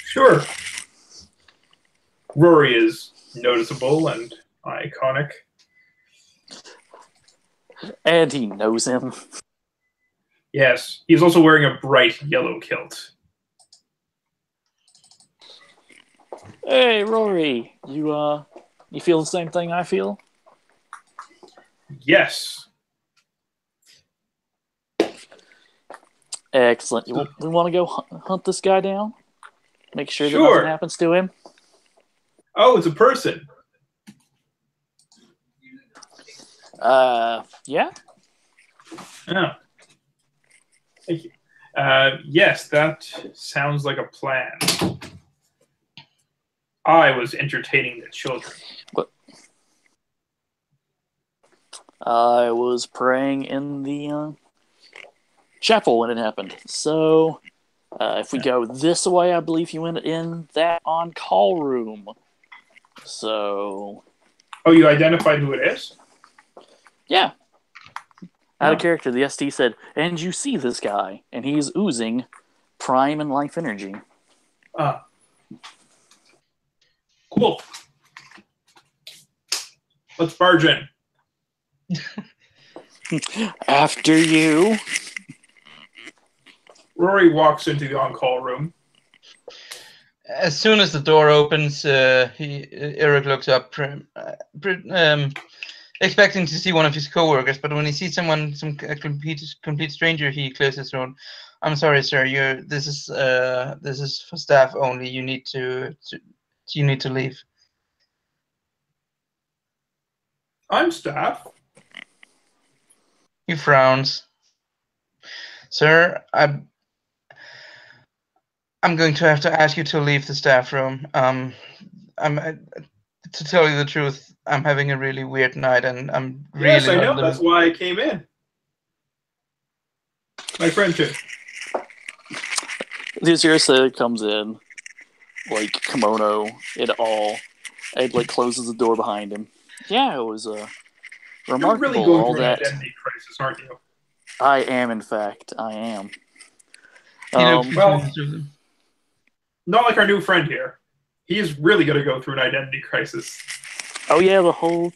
Sure. Rory is noticeable and iconic. And he knows him. Yes, he's also wearing a bright yellow kilt. Hey, Rory, you feel the same thing I feel? Yes. Excellent. We want to go hunt this guy down? Make sure that Sure. nothing happens to him? Oh, it's a person. Yeah? Oh. Thank you. Yes, that sounds like a plan. I was entertaining the children. What? I was praying in the chapel when it happened. So, if we go this way, I believe he went in that on-call room. So... Oh, you identified who it is? Yeah. Out of character, the ST said, and you see this guy, and he's oozing prime and life energy. Cool. Let's barge in. After you. Rory walks into the on-call room. As soon as the door opens, Eric looks up, expecting to see one of his coworkers. But when he sees some complete stranger, he clears his throat. I'm sorry, sir. This is for staff only. You need to leave. I'm staff. He frowns. Sir, I'm going to have to ask you to leave the staff room. To tell you the truth, I'm having a really weird night, and I'm really Yes, I not know. in the That's why I came in. My friend too. The Azirisa comes in, like kimono and all, and like closes the door behind him. Yeah, it was You're remarkable. really going All through an that. identity crisis, aren't you? I am, in fact, I am. He looks well- between the two of them. Not like our new friend here. He is really going to go through an identity crisis. Oh yeah, the whole,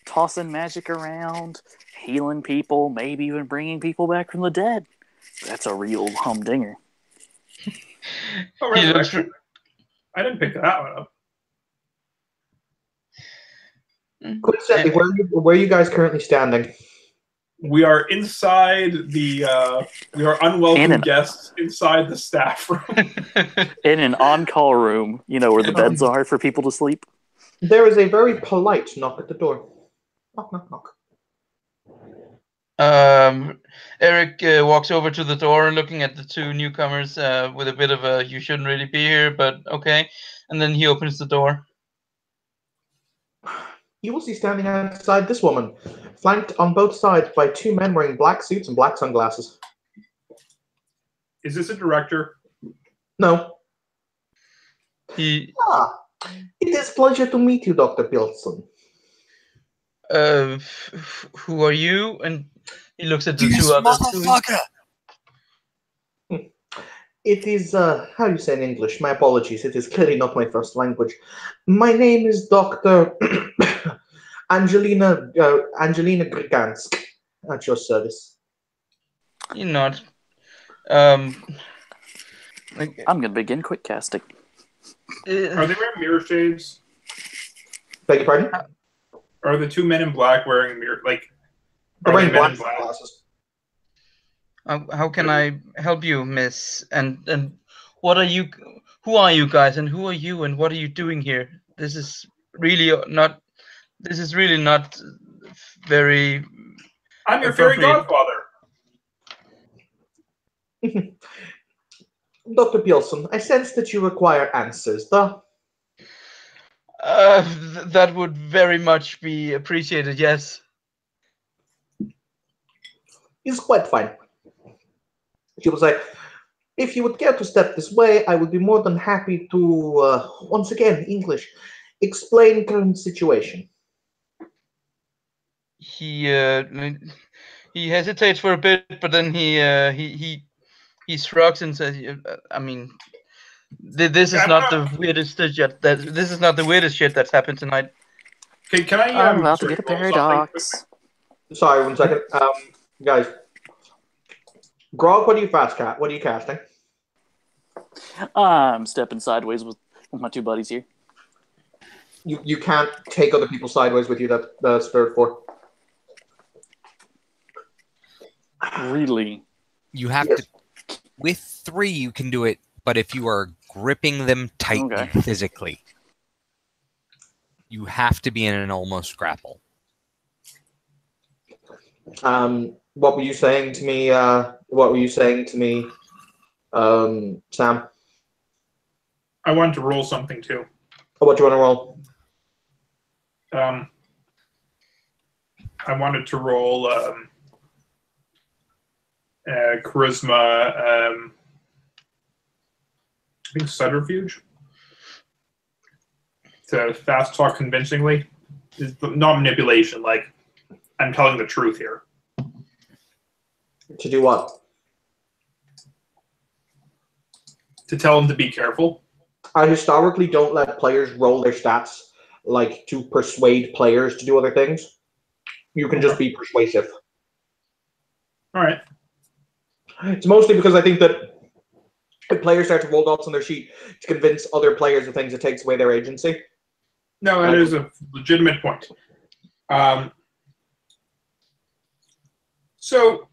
tossing magic around, healing people, maybe even bringing people back from the dead. That's a real humdinger. Oh, He looks resurrection. I didn't pick that one up. Coincidentally, where are you guys currently standing? We are inside the. We are unwelcome In guests inside the staff room. In an on-call room, where the beds are for people to sleep. There is a very polite knock at the door. Knock, knock, knock. Eric walks over to the door, looking at the two newcomers with a bit of a "you shouldn't really be here," but okay. And then he opens the door. You will see standing outside this woman, flanked on both sides by two men wearing black suits and black sunglasses. Is this a director? No. He, It is a pleasure to meet you, Dr. Pilson. who are you? And he looks at the This two others. motherfucker! It is, how do you say in English? My apologies, it is clearly not my first language. My name is Dr. Angelina Grigansk, at your service. You're not. Like, I'm gonna begin quick casting. Are they wearing mirror shades? Beg your pardon? Are the two men in black wearing mirror They're are wearing they men black in black? sunglasses. how can I help you, miss? And what are you? Who are you guys? And who are you? And what are you doing here? This is really not. This is really not very. I'm your fairy appropriate. godfather. Dr. Pilson, I sense that you require answers, though. That would very much be appreciated. Yes. It's quite fine. She was like, if you would care to step this way, I would be more than happy to, once again, English, explain current situation. He hesitates for a bit, but then he shrugs and says, "I mean, this is not the weirdest shit this is not the weirdest shit that's happened tonight." Okay, can I? I'm about to sorry, get a roll paradox. something? Sorry, 1 second. Guys. Grog, what are you What are you casting? I'm stepping sideways with my two buddies here. You can't take other people sideways with you, that's Spirit 4. Really? You have Yes. to. With 3, you can do it, but if you are gripping them tightly Okay. physically, you have to be in an almost grapple. What were you saying to me? Sam? I wanted to roll something too. What do you want to roll? I wanted to roll charisma. I think subterfuge. To fast talk convincingly. It's not manipulation. Like I'm telling the truth here. To do what? To tell them to be careful. I historically don't let players roll their stats like to persuade players to do other things. You can just be persuasive. All right. It's mostly because I think that if players start to roll dots on their sheet to convince other players of things, it takes away their agency. No, that is a legitimate point. So,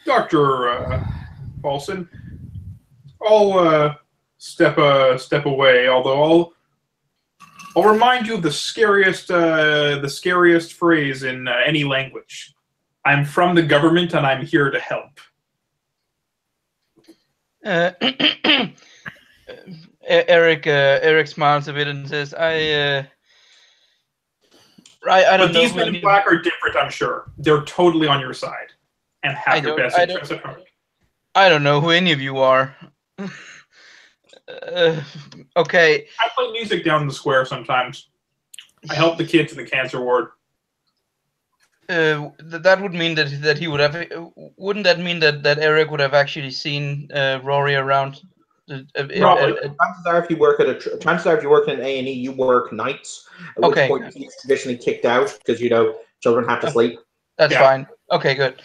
Dr. Paulson, I'll step away. Although I'll remind you of the scariest phrase in any language. I'm from the government and I'm here to help. Eric smiles a bit and says, I don't But know. these men in black are different, I'm sure. They're totally on your side and have your best interests at heart. I don't know who any of you are. Okay. I play music down in the square sometimes. I help the kids in the cancer ward. That would mean that he would have. Wouldn't that mean that Eric would have actually seen Rory around? Probably. Chances are, if you work in A&E, you work nights. At which point he's traditionally kicked out because children have to sleep. That's fine. Okay, good.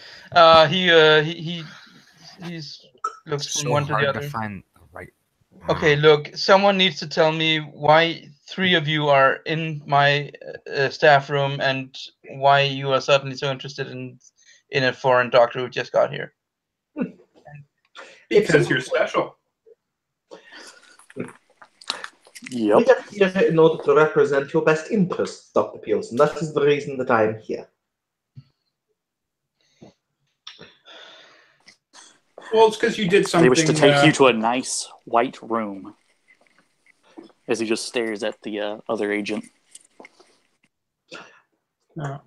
He's looks so from one to the other. To find the right. Okay, look. Someone needs to tell me why 3 of you are in my staff room and why you are suddenly so interested in a foreign doctor who just got here. Because you're special. We are here in order to represent your best interests, Dr. Pearson. That is the reason that I am here. Well, it's because you did something. They wish to take you to a nice white room. As he just stares at the other agent. No.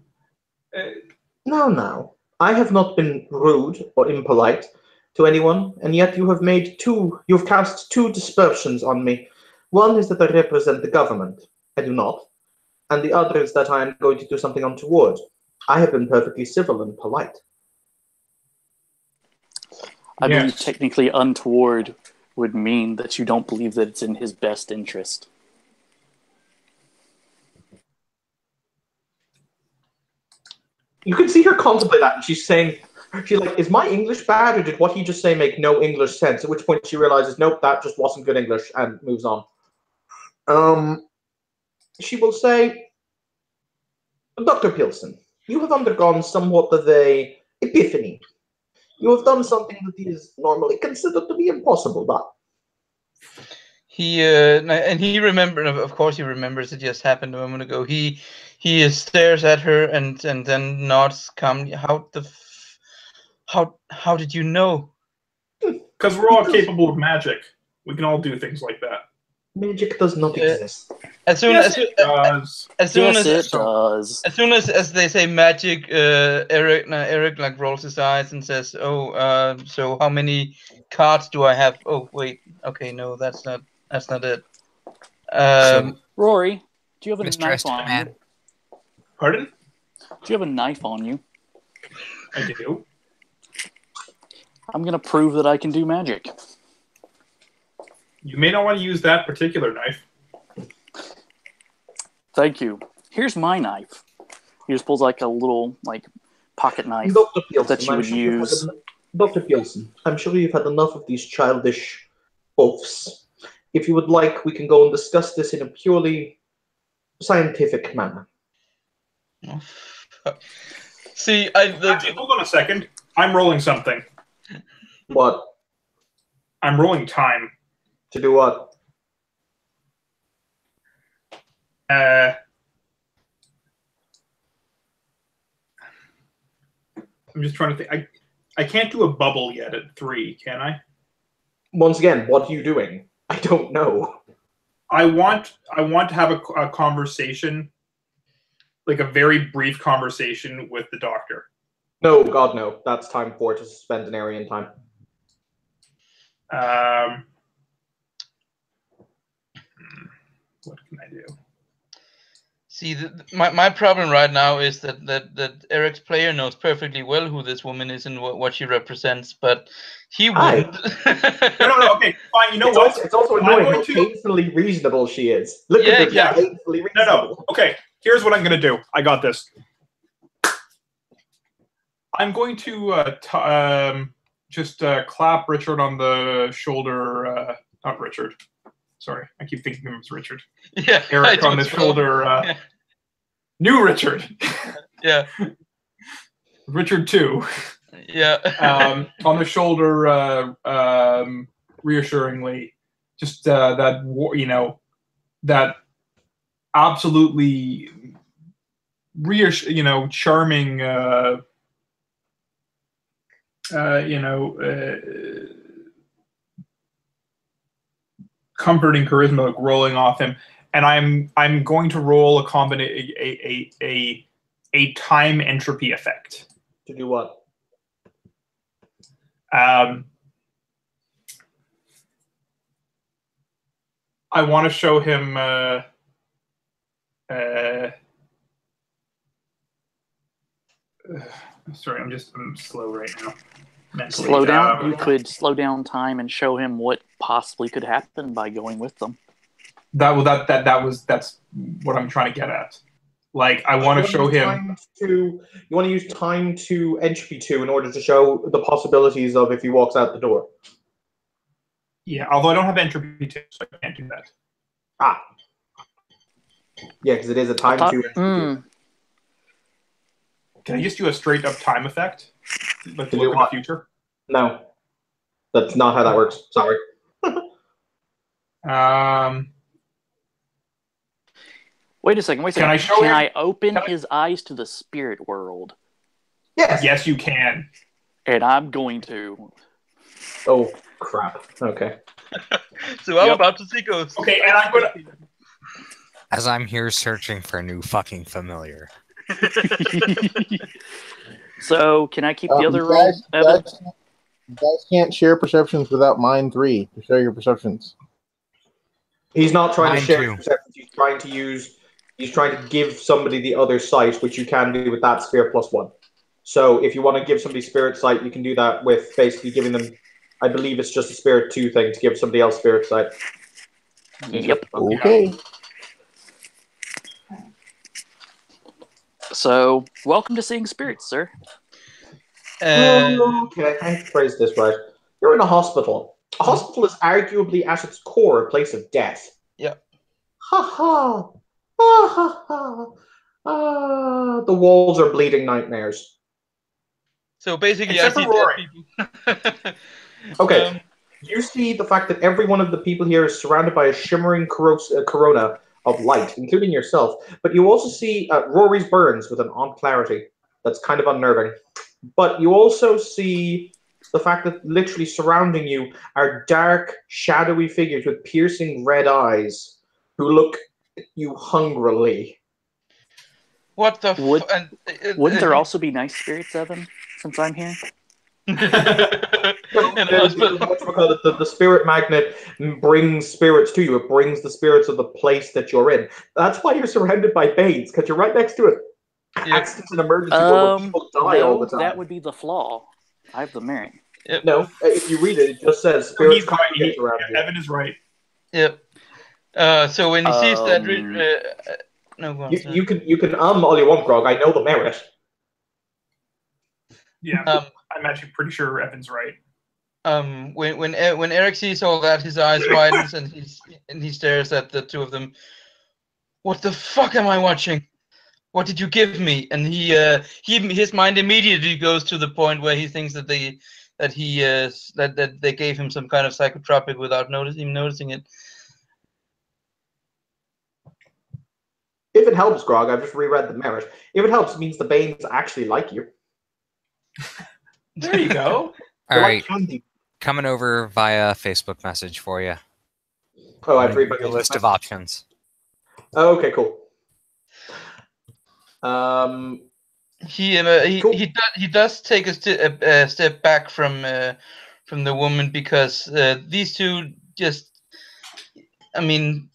No. I have not been rude or impolite to anyone, and yet you've cast 2 dispersions on me. One is that I represent the government. I do not. And the other is that I am going to do something untoward. I have been perfectly civil and polite. I believe technically untoward would mean that you don't believe that it's in his best interest. You can see her contemplate that, and she's like, is my English bad, or did what he just say make no English sense? At which point she realizes, nope, that just wasn't good English, and moves on. She will say, Dr. Pearson, you have undergone somewhat of an epiphany. You have done something that is normally considered to be impossible, but... He remembered, of course he remembers it just happened a moment ago. He stares at her and then nods calmly. How did you know? Because we're all capable of magic. We can all do things like that. Magic does not exist. As soon as they say magic, Eric like rolls his eyes and says, "Oh, so how many cards do I have? Oh, wait, okay, no, that's not it." Rory, do you have a Mr. knife on you? Pardon? Do you have a knife on you? I do. I'm gonna prove that I can do magic. You may not want to use that particular knife. Thank you. Here's my knife. He just pulls like a little pocket knife that you would use. Dr. Pearson, I'm sure you've had enough of these childish oaths. If you would like, we can go and discuss this in a purely scientific manner. See, Actually, hold on a second. I'm rolling something. What? I'm rolling time. To do what? I'm just trying to think. I can't do a bubble yet at 3, can I? Once again, what are you doing? I don't know. I want to have a conversation, like a very brief conversation with the doctor. No, God, no. That's time 4 to suspend an area in time. What can I do? See, my problem right now is that Eric's player knows perfectly well who this woman is and what she represents, but he wouldn't. No. Okay, fine. You know what? It's also annoying how painfully reasonable she is. Look at her. Yeah. Painfully reasonable. No. Okay, here's what I'm going to do. I got this. I'm going to just clap Richard on the shoulder. Not Richard. Sorry, I keep thinking of him as Richard. Yeah, Eric on the shoulder. Yeah. New Richard. Yeah. Richard 2. Yeah. On the shoulder, reassuringly, just that that absolutely charming, comforting charisma like, rolling off him, and I'm going to roll a time entropy effect. To do what? I want to show him. Sorry, I'm slow right now. Mentally. Slow down. You could slow down time and show him what possibly could happen by going with them. That's what I'm trying to get at. Like, I want to show him. You want to use time to entropy 2 in order to show the possibilities of if he walks out the door. Yeah, although I don't have entropy 2, so I can't do that. Ah. Yeah, because it is a time to entropy 2. Can I just do a straight up time effect? Like to look in the future? No. That's not how that works. Sorry. Wait a second. Can I open his eyes to the spirit world? Yes. Yes, you can. And I'm going to. Oh, crap. Okay. So I'm about to see ghosts. Okay, and I'm gonna. As I'm here searching for a new fucking familiar. So, can I keep the other rolls? You guys can't share perceptions without mine 3 to share your perceptions. He's not trying to share 2. perceptions. He's trying to give somebody the other sight, which you can do with that sphere plus 1. So if you want to give somebody spirit sight, you can do that with basically giving them, I believe it's just a spirit 2 thing to give somebody else spirit sight. Yep. Okay. So, welcome to seeing spirits, sir. Okay, I have to phrase this right. You're in a hospital. A hospital is arguably at its core a place of death. Yeah. Ha ha. Ah ha ha. Ah, the walls are bleeding nightmares. So basically, Except I see for dead people. Okay. You see the fact that every one of the people here is surrounded by a shimmering corona of light, including yourself. But you also see Rory's burns with an odd clarity that's kind of unnerving. But you also see the fact that literally surrounding you are dark, shadowy figures with piercing red eyes who look at you hungrily. What the Wouldn't there also be nice spirits, Evan, since I'm here? The spirit magnet brings spirits to you. It brings the spirits of the place that you're in. That's why you're surrounded by Banes, because you're right next to it. Yep. Accidents and emergencies where people die all the time. That would be the flaw. I have the merit. Yep. No, if you read it, it just says spirits He's right. around you. Evan is right. Yep. So when he sees that, no, go on, you can all you want, Grog. I know the merit. Yeah, I'm actually pretty sure Evan's right. When Eric sees all that, his eyes widens and he stares at the two of them. What the fuck am I watching? What did you give me? And his mind immediately goes to the point where he thinks that they gave him some kind of psychotropic without noticing it. If it helps, Grog, I've just reread the merit. If it helps, it means the Banes actually like you. There you go. All right, coming over via Facebook message for you. Oh, I've read a list of options. Oh, okay, cool. He does take a step back from the woman because these two just, I mean,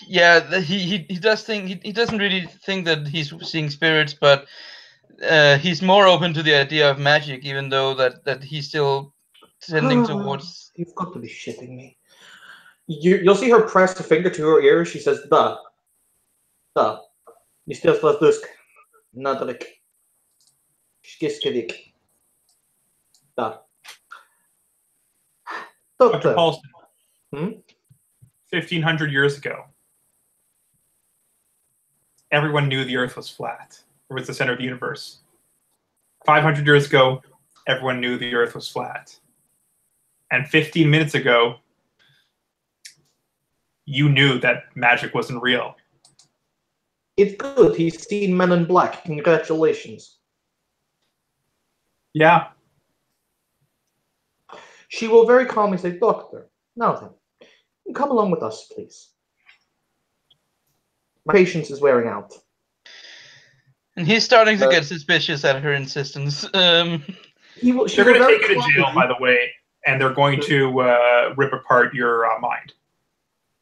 yeah, he does think he doesn't really think that he's seeing spirits, but he's more open to the idea of magic, even though that he's still tending towards. You've got to be shitting me. You'll see her press a finger to her ear. She says, "Da, ni still dusk, nadalik, skiskidik, da." Dr. Paulson. 1,500 years ago, everyone knew the Earth was flat. It was the center of the universe. 500 years ago, everyone knew the Earth was flat. And 15 minutes ago, you knew that magic wasn't real. It's good. He's seen Men in Black. Congratulations. Yeah. She will very calmly say, "Doctor, Now then, come along with us, please. My patience is wearing out. And he's starting to get suspicious at her insistence. She They're will going to very take you to jail, calmly- by the way, and they're going to rip apart your mind.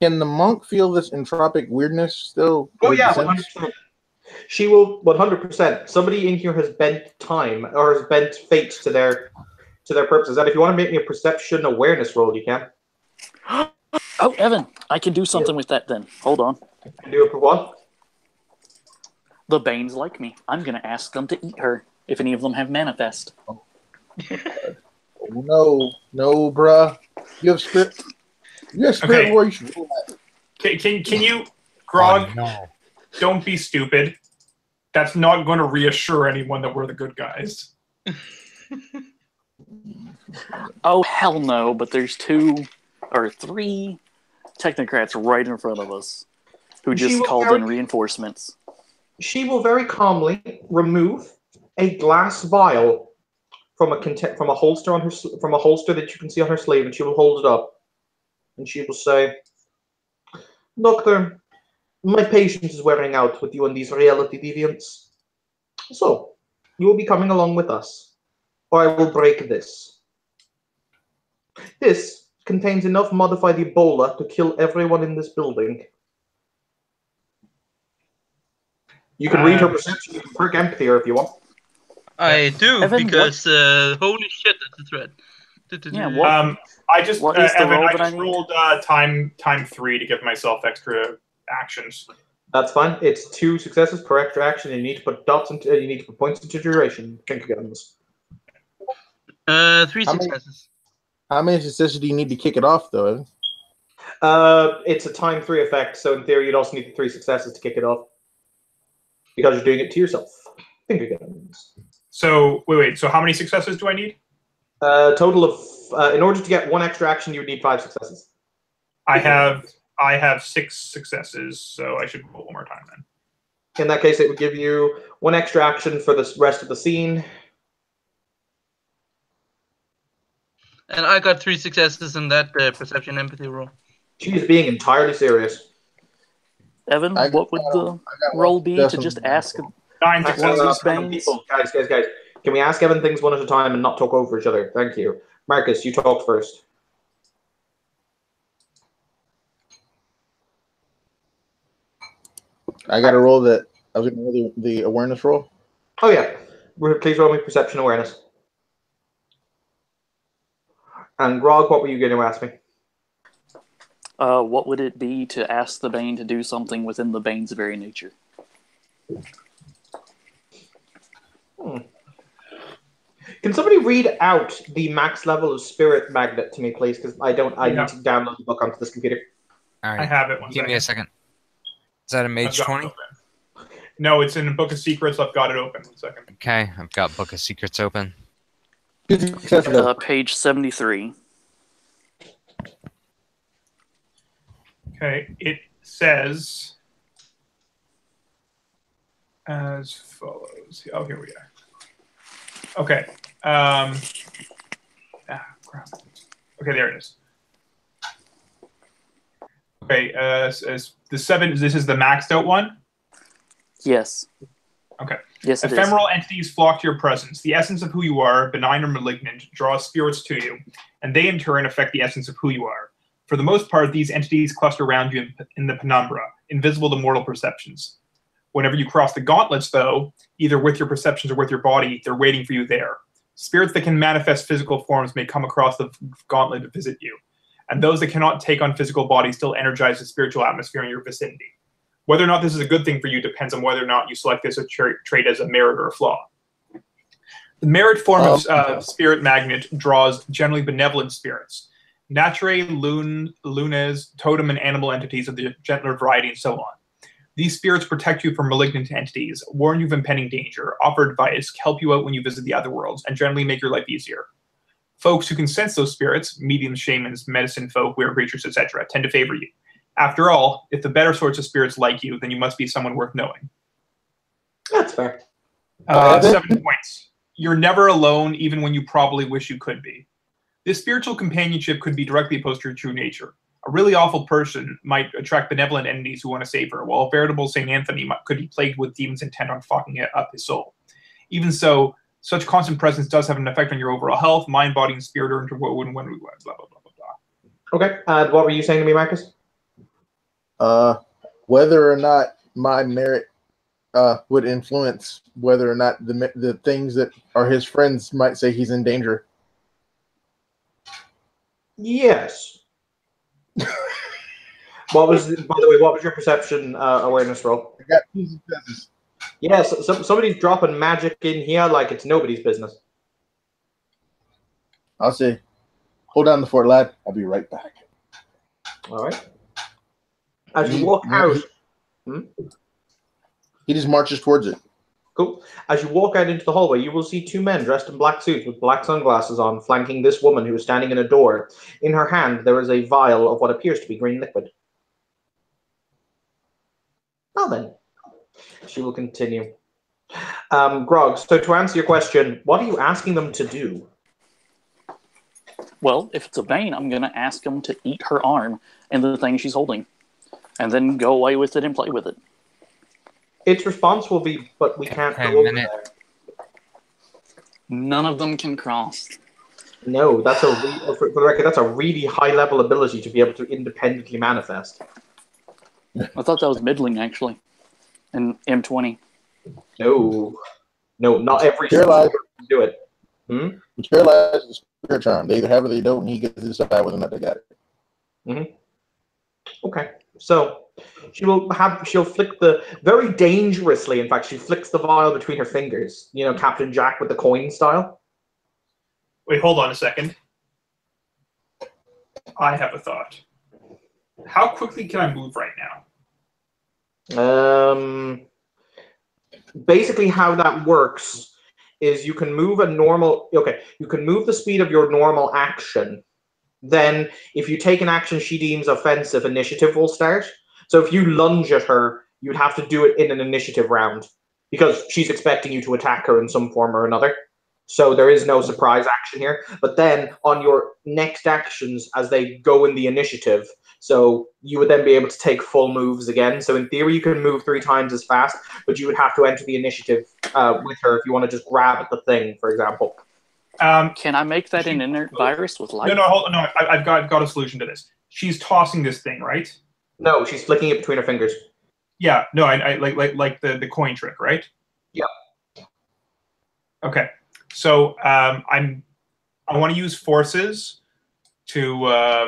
Can the monk feel this entropic weirdness still? Oh with yeah, the sense? 100%. She will 100%. Somebody in here has bent time or has bent fate to their purposes. And if you want to make me a perception awareness roll, you can. Oh, Evan, I can do something with that then. Hold on. Do it for what? The Banes like me. I'm going to ask them to eat her, if any of them have manifest. Oh, no, bruh. You have spirit. You have spirit Okay. war. You should roll that. Can you, Grog? Oh, no. Don't be stupid. That's not going to reassure anyone that we're the good guys. Oh, hell no, but there's 2 or 3 technocrats right in front of us who She just will called carry- in reinforcements. She will very calmly remove a glass vial from a holster on her from a holster that you can see on her sleeve, and she will hold it up, and she will say, "Doctor, my patience is wearing out with you and these reality deviants. So, you will be coming along with us, or I will break this. This contains enough modified Ebola to kill everyone in this building." You can read her perception. You can perk empathy her if you want. I do, Evan, because holy shit, that's a threat. Yeah, what- I just What is the Evan, roll I that I just need? rolled time 3 to give myself extra actions. That's fine. It's 2 successes per extra action. And you need to put dots into. You need to put points into duration. Think again on this. 3 How many- successes. How many successes do you need to kick it off, though? Evan? It's a time 3 effect, so in theory, you'd also need the 3 successes to kick it off because you're doing it to yourself. Think again on this. So wait. So how many successes do I need? Total of. In order to get 1 extra action, you would need 5 successes. I have 6 successes, so I should roll one more time then. In that case, it would give you 1 extra action for the rest of the scene. And I got 3 successes in that perception empathy roll. She is being entirely serious. Evan, I got- what would the I got roll one be to success just on ask? that. 9 Guys, successes. Banes? guys, can we ask Evan things one at a time and not talk over each other? Thank you. Marcus, you talk first. I got to roll that. I was going to roll the awareness roll. Oh yeah. Please roll me perception awareness. And Grog, what were you going to ask me? What would it be to ask the Bane to do something within the Bane's very nature? Can somebody read out the max level of spirit magnet to me, please? Because I need to download the book onto this computer. All I right. have it. Give me a second. Is that a I've mage got it 20? open. No, it's in a Book of Secrets. I've got it open. 1 second. Okay, I've got Book of Secrets open. Good success, though. Page 73. Okay, it says as follows. Oh, here we are. Okay. Crap. Okay, there it is. Okay, as the 7. This is the maxed out one. Yes. Okay. Yes, it is. Ephemeral entities flock to your presence. The essence of who you are, benign or malignant, draws spirits to you, and they in turn affect the essence of who you are. For the most part, these entities cluster around you in the penumbra, invisible to mortal perceptions. Whenever you cross the gauntlets, though, either with your perceptions or with your body, they're waiting for you there. Spirits that can manifest physical forms may come across the gauntlet to visit you, and those that cannot take on physical bodies still energize the spiritual atmosphere in your vicinity. Whether or not this is a good thing for you depends on whether or not you select this trait as a merit or a flaw. The merit form of spirit magnet draws generally benevolent spirits. Naturae, lunes, totem, and animal entities of the gentler variety, and so on. These spirits protect you from malignant entities, warn you of impending danger, offer advice, help you out when you visit the other worlds, and generally make your life easier. Folks who can sense those spirits, mediums, shamans, medicine folk, weird creatures, etc., tend to favor you. After all, if the better sorts of spirits like you, then you must be someone worth knowing. That's fair. 7 points. You're never alone, even when you probably wish you could be. This spiritual companionship could be directly opposed to her true nature. A really awful person might attract benevolent entities who want to save her, while a veritable St. Anthony could be plagued with demons intent on fucking up his soul. Even so, such constant presence does have an effect on your overall health, mind, body, and spirit are interwoven when we blah, blah, blah, blah, blah. Okay, what were you saying to me, Marcus? Whether or not my merit would influence whether or not the things that are his friends might say he's in danger. Yes. By the way, what was your perception awareness roll? I got 2 successes. Yes, somebody's dropping magic in here like it's nobody's business. I'll see. Hold down the fort, lad. I'll be right back. All right. As you walk out... He just marches towards it. Cool. As you walk out into the hallway, you will see 2 men dressed in black suits with black sunglasses on, flanking this woman who is standing in a door. In her hand, there is a vial of what appears to be green liquid. Well then, she will continue. Grog, so to answer your question, what are you asking them to do? Well, if it's a Bane, I'm going to ask them to eat her arm and the thing she's holding, and then go away with it and play with it. Its response will be, but we can't go over there. None of them can cross. No, that's for the record, that's a really high-level ability to be able to independently manifest. I thought that was middling, actually, in M20. No, not every Paralyzed. can do it. Paralyzed is spirit charm. They either have it or they don't, and he gets to decide whether or not they got it. Okay, so she'll flick very dangerously, in fact, she flicks the vial between her fingers. You know, Captain Jack with the coin style. Wait, hold on a second. I have a thought. How quickly can I move right now? Basically how that works is you can move you can move the speed of your normal action. Then if you take an action she deems offensive, initiative will start. So if you lunge at her, you'd have to do it in an initiative round because she's expecting you to attack her in some form or another. So there is no surprise action here. But then on your next actions as they go in the initiative, so you would then be able to take full moves again. So in theory, you can move 3 times as fast, but you would have to enter the initiative with her if you want to just grab at the thing, for example. Can I make that an inert virus with light? No. I've got a solution to this. She's tossing this thing, right? No, she's flicking it between her fingers. Yeah. No, I like the coin trick, right? Yeah. Okay. So I want to use forces to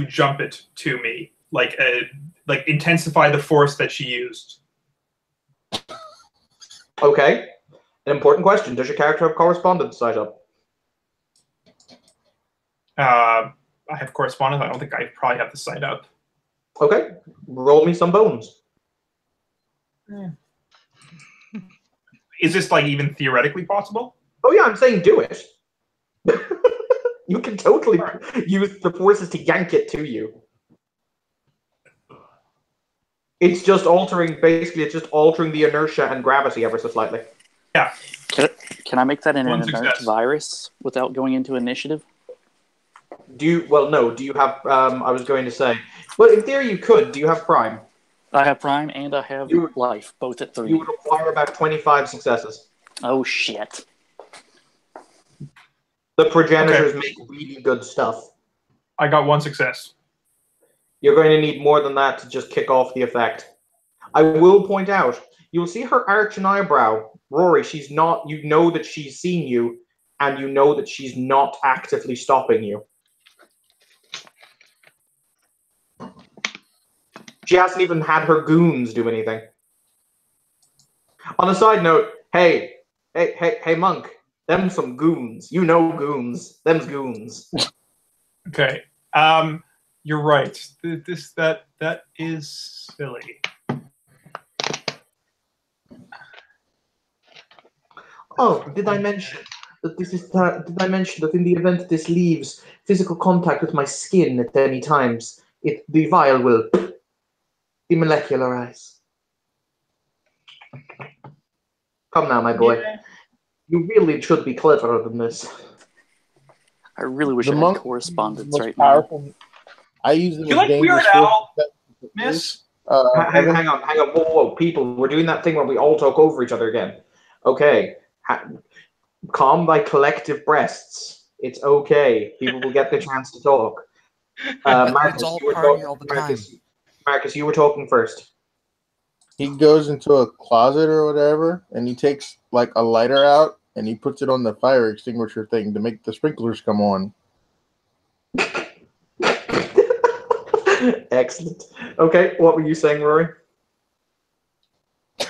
jump it to me, like intensify the force that she used. Okay. An important question. Does your character have correspondence set up? I have correspondence. I don't think I probably have the site up. Okay. Roll me some bones. Is this even theoretically possible? Oh yeah, I'm saying do it. You can totally use the forces to yank it to you. It's just altering the inertia and gravity ever so slightly. Yeah. Can I make that an inert success. virus without going into initiative? Do you have, I was going to say, well, in theory you could. Do you have Prime? I have Prime and I have Life, both at 3. You would require about 25 successes. Oh, shit. The progenitors make really good stuff. I got 1 success. You're going to need more than that to just kick off the effect. I will point out, you'll see her arch an eyebrow. Rory, she's not, you know that she's seen you, and you know that she's not actively stopping you. She hasn't even had her goons do anything. On a side note, hey, Monk, them some goons. You know goons. Them's goons. Okay. You're right. That is silly. Oh, did I mention that did I mention that in the event this leaves physical contact with my skin at any times, the vial will demolecularize. Come now, my boy. You really should be cleverer than this. I really wish The I had monk correspondence most right now. powerful. I use them Do you as like dangerous Weird Al, forces. Miss? Hang Evan? on. Whoa, people. We're doing that thing where we all talk over each other again. Okay. Calm thy collective breasts. It's okay. People will get the chance to talk. Marcus, It's all you were party talking. all the time. Marcus, you were talking first. He goes into a closet or whatever, and he takes like a lighter out, and he puts it on the fire extinguisher thing to make the sprinklers come on. Excellent. Okay, what were you saying, Rory? I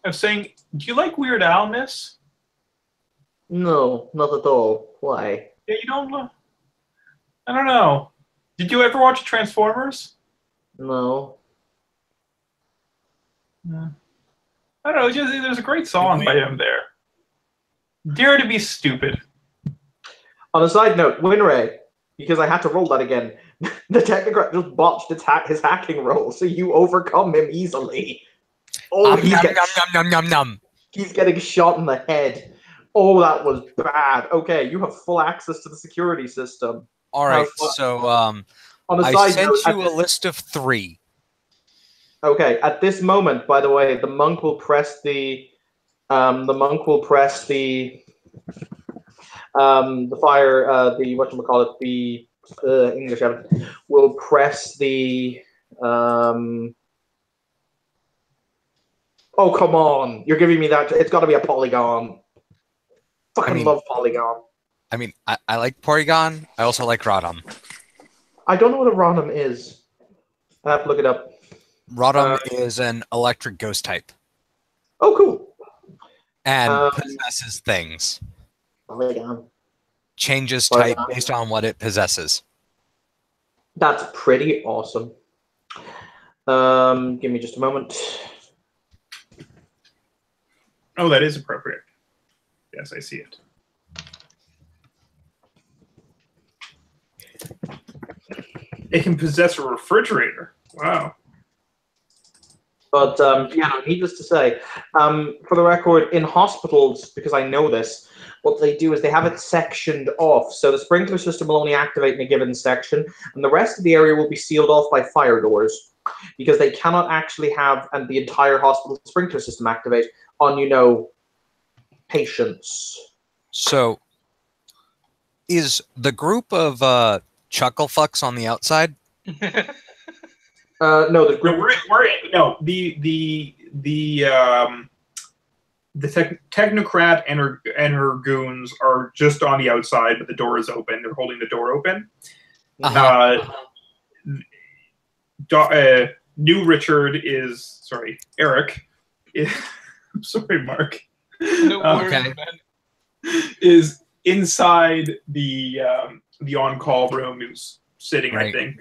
was saying, do you like Weird Al, Miss? No, not at all. Why? Yeah, you don't. I don't know. Did you ever watch Transformers? No. I don't know. There's a great song by him there. Dare to be stupid. On a side note, Winray, because I had to roll that again, the Technocrat just botched his hacking roll, so you overcome him easily. Oh, he's getting shot in the head. Oh, that was bad. Okay, you have full access to the security system. All right, so On a I side sent note, you a list of 3. Okay, at this moment, by the way, the monk will press the fire, the whatchamacallit, the English will press the oh, come on, you're giving me that. It's got to be a polygon. Fucking love polygon. I mean, I like Porygon. I also like Rodham. I don't know what a Rodham is. I have to look it up. Rodham is an electric ghost type. Oh, cool. And possesses things. Polygon. Changes type based on what it possesses. That's pretty awesome. Give me just a moment. Oh, that is appropriate. Yes, I see it. It can possess a refrigerator. Wow. But needless to say, for the record, in hospitals, because I know this, what they do is they have it sectioned off. So the sprinkler system will only activate in a given section, and the rest of the area will be sealed off by fire doors, because they cannot actually have the entire hospital sprinkler system activate on, patients. So, is the group of Chucklefucks on the outside? No, the group. The technocrat and her goons are just on the outside, but the door is open. They're holding the door open. New Richard is Eric. Sorry, Mark. No worries, man. Is inside the on-call room. Who's sitting, right. I think.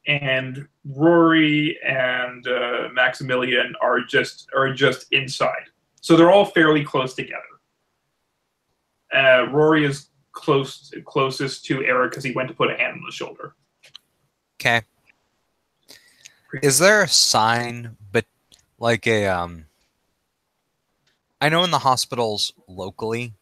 And Rory and Maximilian are just inside, so they're all fairly close together. Rory is closest to Eric because he went to put a hand on the shoulder. Okay. Is there a sign, but like a I know in the hospitals locally,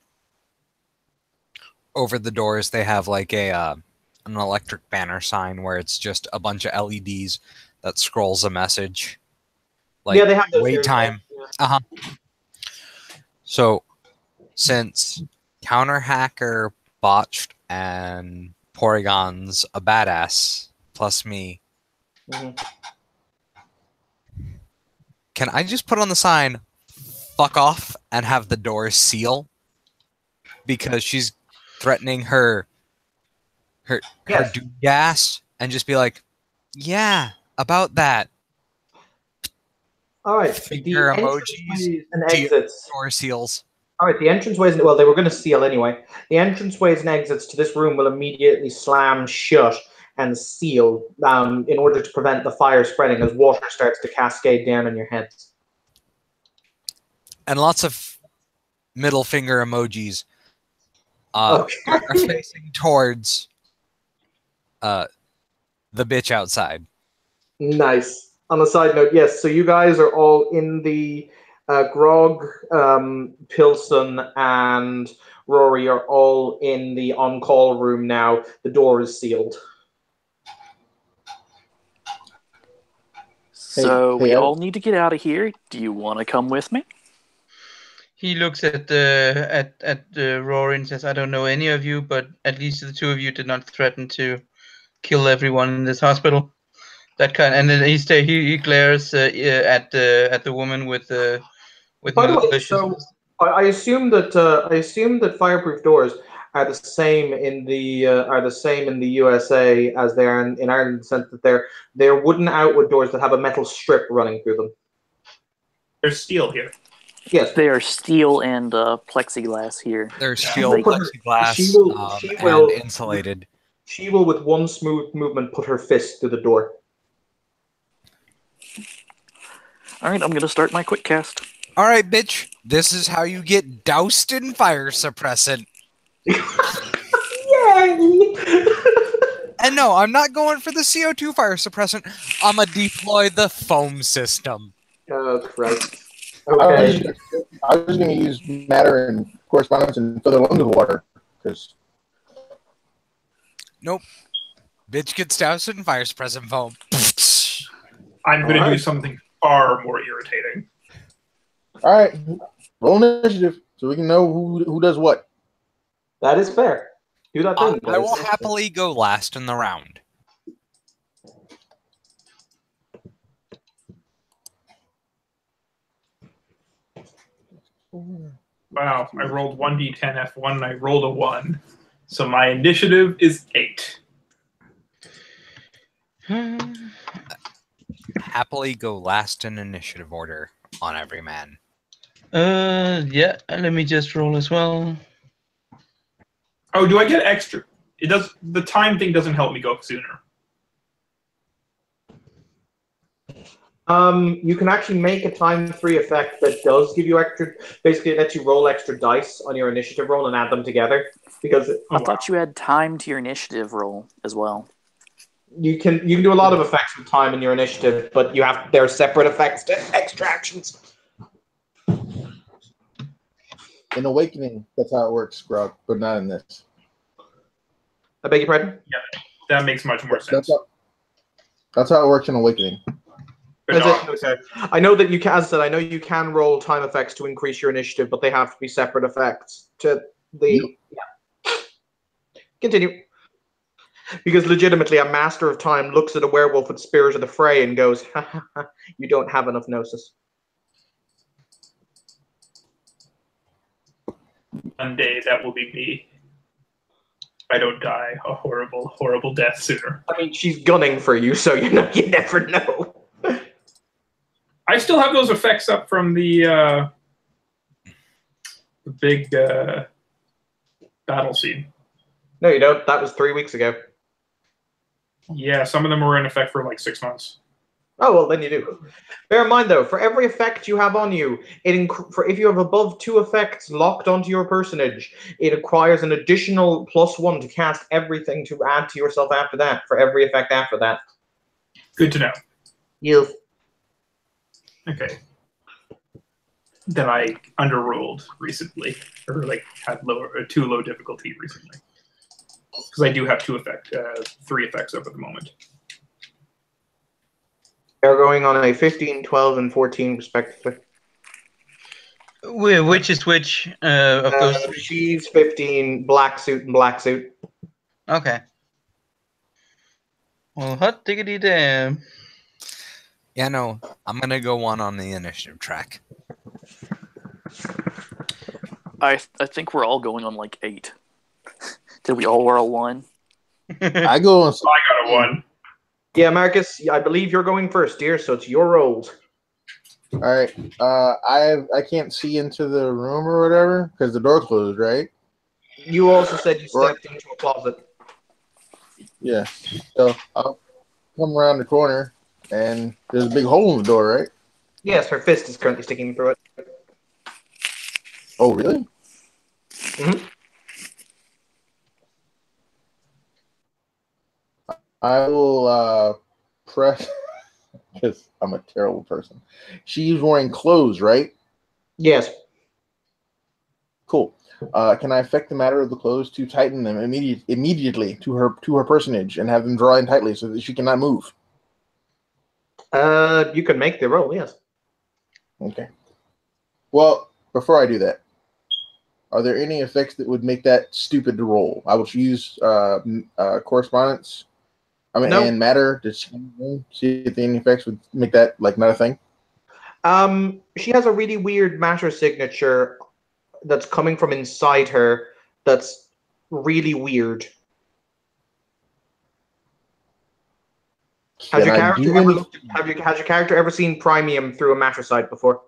over the doors they have like an electric banner sign where it's just a bunch of LEDs that scrolls a message. Like, yeah, they have those wait here. time. Yeah. So, since Counter Hacker, Botched, and Porygon's a badass, plus me, can I just put on the sign, fuck off, and have the door seal? Because she's threatening her gas, and just be like, yeah, about that. All right. Finger emojis, and exits. Door seals. All right, the entranceways, well, they were going to seal anyway. The entranceways and exits to this room will immediately slam shut and seal in order to prevent the fire spreading as water starts to cascade down on your heads. And lots of middle finger emojis are facing towards the bitch outside. Nice. On a side note, yes, so you guys are all in the Grog, Pilson, and Rory are all in the on-call room now. The door is sealed. So Hey, we Ed? all need to get out of here. Do you want to come with me? He looks at Rory and says, "I don't know any of you, but at least the two of you did not threaten to kill everyone in this hospital." That kind, and then he glares at the woman with By the way, malicious. so I assume that fireproof doors are the same in the USA as they are in Ireland, in the sense that they're wooden outward doors that have a metal strip running through them. There's steel here. Yes. They are steel and plexiglass here. There's steel, will put her- plexiglass, she will- and insulated. She will, with one smooth movement, put her fist through the door. All right, I'm going to start my quick cast. All right, bitch. This is how you get doused in fire suppressant. Yay! And no, I'm not going for the CO2 fire suppressant. I'm going to deploy the foam system. Oh, Christ. I Okay. was going to use matter and correspondence and fill their lungs with water. Because Nope. Bitch gets doused in fire suppressant foam. I'm going to do Alright. something far more irritating. all right, roll initiative so we can know who does what. That is fair. Do that thing. I will happily go last in the round. Wow, I rolled 1d10 F1 and I rolled a 1. So my initiative is 8. Happily go last in initiative order on every man. Yeah. Let me just roll as well. Oh, do I get extra? It does. The time thing doesn't help me go sooner. You can actually make a time 3 effect that does give you extra. Basically, it lets you roll extra dice on your initiative roll and add them together. Because I thought you had time to your initiative roll as well. you can do a lot of effects with time in your initiative, but there are separate effects to extra actions. In Awakening, that's how it works, Grog, but not in this. I beg your pardon? That makes much more sense. That's how it works in Awakening. But Is no, it? Okay. I know that you can, as I said, I know you can roll time effects to increase your initiative, but they have to be separate effects to the. Yep. Yeah. Continue. Because legitimately, a master of time looks at a werewolf with Spirit of the Fray and goes, "Ha ha ha! You don't have enough gnosis." one day that will be me. I don't die a horrible, horrible death sooner. I mean, she's gunning for you, so you never know. I still have those effects up from the big battle scene. No, you don't. That was 3 weeks ago. Yeah, some of them were in effect for like 6 months. Oh, well, then you do. Bear in mind, though, for every effect you have on you, if you have above 2 effects locked onto your personage, it acquires an additional +1 to cast everything to add to yourself after that, for every effect after that. Good to know. Yes. Okay. That I underrolled recently, or like had too low difficulty recently. Because I do have 3 effects up at the moment. They're going on a 15, 12, and 14, respectively. Which is which of those three? She's 15, black suit and black suit. Okay. Well, hot diggity damn. Yeah, no, I'm going to go one on the initiative track. I think we're all going on like 8. Did we all roll 1? I go on. So I got a 1. Yeah, Marcus, I believe you're going first, dear, so it's your rolls. All right. I can't see into the room or whatever because the door closed, right? You also said you stepped into a closet. Yeah. So I'll come around the corner, and there's a big hole in the door, right? Yes, her fist is currently sticking through it. Oh, really? Mhm. I will press because I'm a terrible person. She's wearing clothes, right? Yes. Cool. Can I affect the matter of the clothes to tighten them immediately to her personage and have them draw in tightly so that she cannot move? You can make the roll, yes. Okay. Well, before I do that, are there any effects that would make that stupid to roll? I will use correspondence. No. And matter to see if any effects would make that like not a thing. She has a really weird matter signature that's coming from inside her. That's really weird. Has your character ever seen Primium through a matter site before?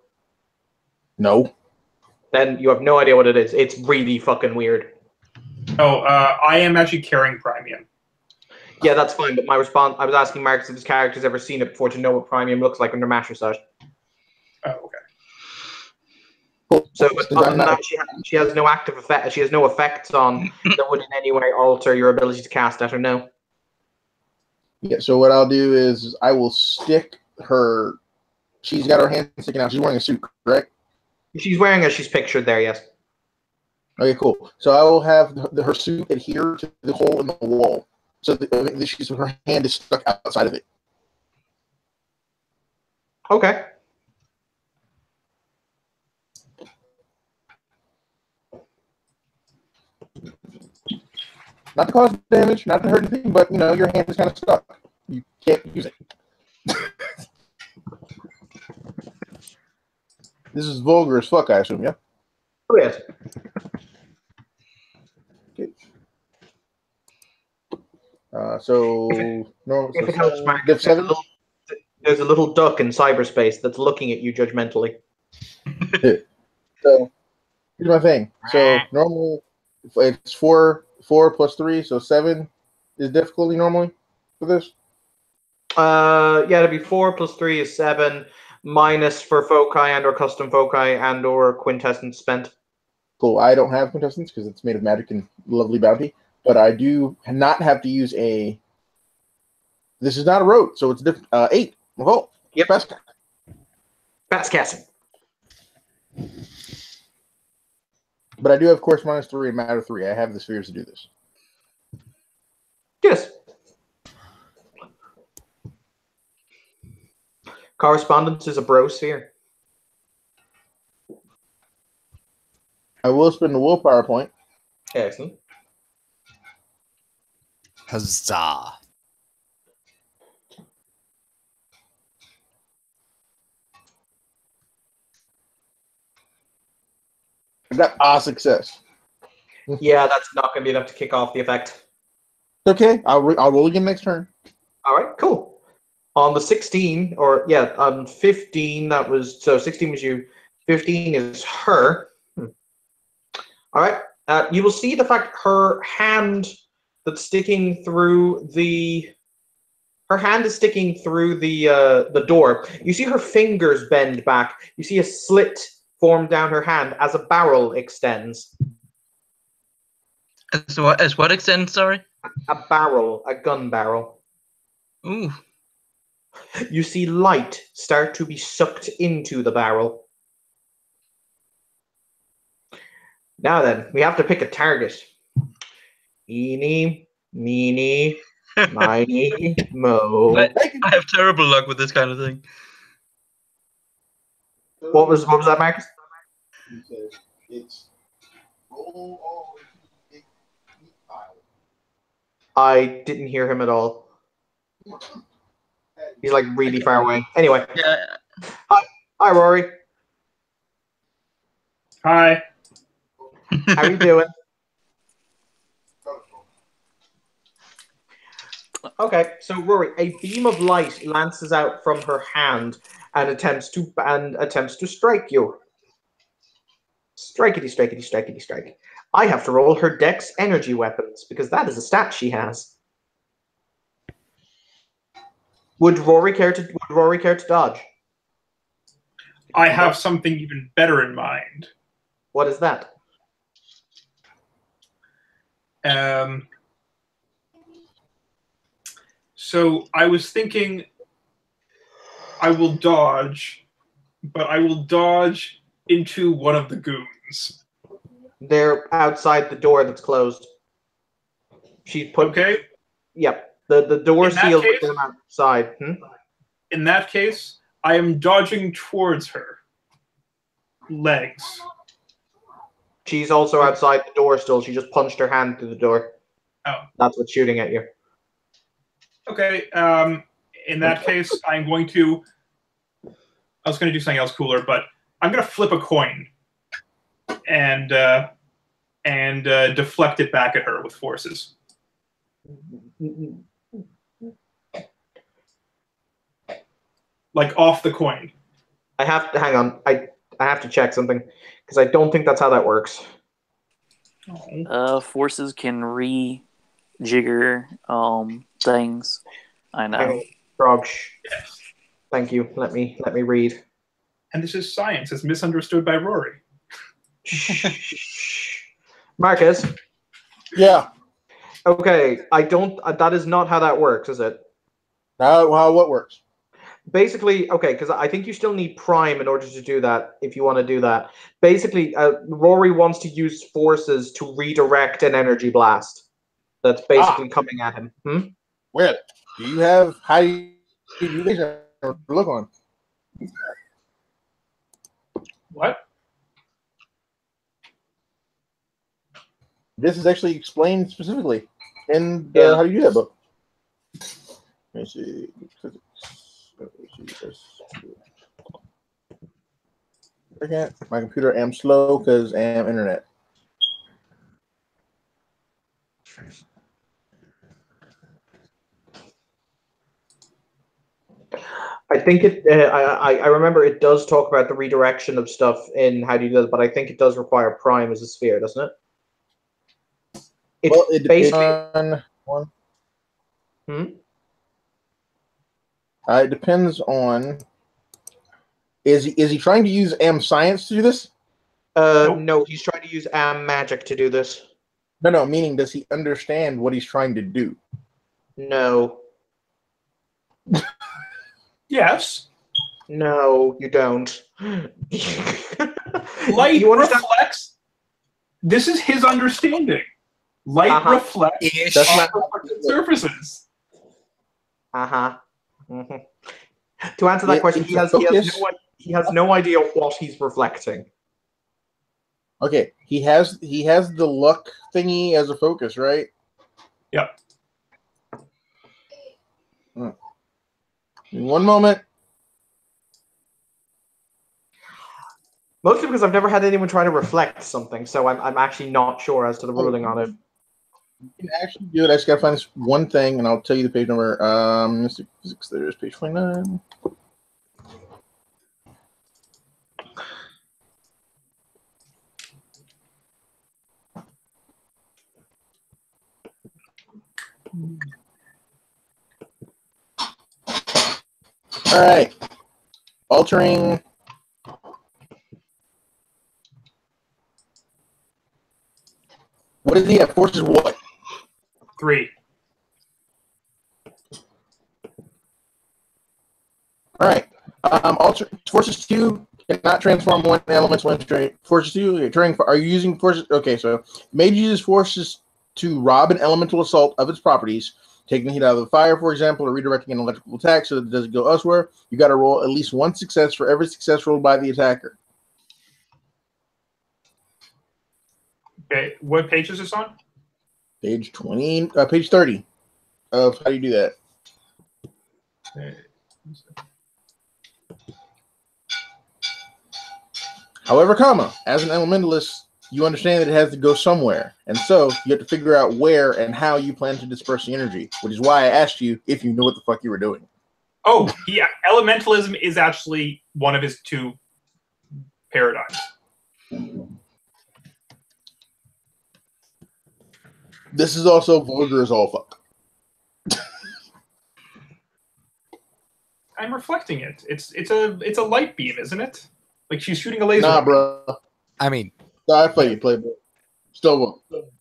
No. Then you have no idea what it is. It's really fucking weird. Oh, I am actually carrying Primium. Yeah, that's fine. But my response, I was asking Marcus if his character's ever seen it before to know what Primium looks like under matter site. Oh, okay. Cool. So, but other than that, she has no active effect. She has no effects on that would in any way alter your ability to cast at her. No. Yeah. So what I'll do is I will stick her. She's got her hand sticking out. She's wearing a suit, correct? She's wearing as she's pictured there. Yes. Okay, cool. So I will have her suit adhere to the hole in the wall, so that her hand is stuck outside of it. Okay. Not to cause damage, not to hurt anything, but your hand is kind of stuck. You can't use it. This is vulgar as fuck, I assume, yeah? Oh, yes. Okay. So if it helps, Mark, there's a little duck in cyberspace that's looking at you judgmentally. So here's my thing. So normally it's 4 plus 3, so 7 is difficulty normally for this. Yeah, it'd be 4 plus 3 is 7, minus for foci and or custom foci and or quintessence spent. Cool. I don't have quintessence because it's made of magic and lovely bounty, but I do not have to use a. This is not a road, so it's 8. Oh, yep. Fast casting. But I do have correspondence 3 and matter 3. I have the spheres to do this. Yes. Correspondence is a bro sphere. I will spend the willpower point. Excellent. Huzzah. I got a success. Yeah, that's not going to be enough to kick off the effect. Okay, I'll roll again next turn. All right, cool. On the 16, on 15, that was, so 16 was you, 15 is her. All right, you will see the fact her hand that's sticking through her hand is sticking through the door. You see her fingers bend back. You see a slit form down her hand as a barrel extends. As what extends, sorry? A barrel, a gun barrel. Ooh. You see light start to be sucked into the barrel. Now then, we have to pick a target. Eeny, meeny, miny, mo. I have terrible luck with this kind of thing. What was that, Marcus? It's roll all into a meat pile. I didn't hear him at all. He's like really far away. Anyway. Yeah. Hi, Rory. Hi. How are you doing? Okay, so Rory, a beam of light lances out from her hand and attempts to strike you. Strikety, strikety, strikety, strike. I have to roll her dex energy weapons because that is a stat she has. Would Rory care to dodge? I have something even better in mind. What is that? So I was thinking I will dodge, but I will dodge into one of the goons. They're outside the door that's closed. She's put. Okay. Yep. The door In that sealed case- with them outside. In that case, I am dodging towards her. Legs. She's also outside the door still. She just punched her hand through the door. Oh. That's what's shooting at you. Okay. In that case, I'm going to. I was going to do something else cooler, but I'm going to flip a coin and deflect it back at her with forces. Like off the coin. I have to hang on. I have to check something because I don't think that's how that works. Forces can rejigger things. I know. Hang on, Frog. Yes. Thank you. Let me read. And this is science as misunderstood by Rory. Marcus. Yeah. Okay, I don't. That is not how that works, is it? What works? Basically, okay, because I think you still need Prime in order to do that. If you want to do that, basically, Rory wants to use forces to redirect an energy blast that's basically coming at him. Where do you have? How do you do this? Look on. What? This is actually explained specifically in Yeah. how do you do that book. Let me see. Second, my computer am slow because am internet. I think it. I remember it does talk about the redirection of stuff in How Do You Do That, but I think it does require Prime as a sphere, doesn't it? It's Well, it depends basically. on one. It depends on. Is he trying to use am science to do this? Nope. No, he's trying to use magic to do this. No. Meaning, does he understand what he's trying to do? No. Yes. No, you don't. Light You understand? reflects. This is his understanding. Light Uh-huh. reflects That's off not- reflected surfaces. To answer that Yeah, question, it's he a has focus. no idea what he's reflecting. Okay, he has the luck thingy as a focus, right? Yep. In one moment. Mostly because I've never had anyone try to reflect something, so I'm actually not sure as to the ruling on it. You can actually do it. I just gotta find this one thing, and I'll tell you the page number. Mystic Physics. There's page 29. All right. Altering. What is he at? Forces what? 3. All right. Alter forces 2 cannot transform one element when straight. Forces 2 are you using forces? Okay, so mage uses forces to rob an elemental assault of its properties, taking the heat out of the fire, for example, or redirecting an electrical attack so that it doesn't go elsewhere. You got to roll at least one success for every success rolled by the attacker. Okay, what page is this on? Page 20, page 30 of how do you do that? Okay. However, as an elementalist, you understand that it has to go somewhere. And so you have to figure out where and how you plan to disperse the energy, which is why I asked you if you knew what the fuck you were doing. Oh, yeah. Elementalism is actually one of his 2 paradigms. This is also vulgar as all fuck. I'm reflecting it. It's a light beam, isn't it? Like she's shooting a laser. Nah, bro. I mean, I play you, Playboy. Still won't.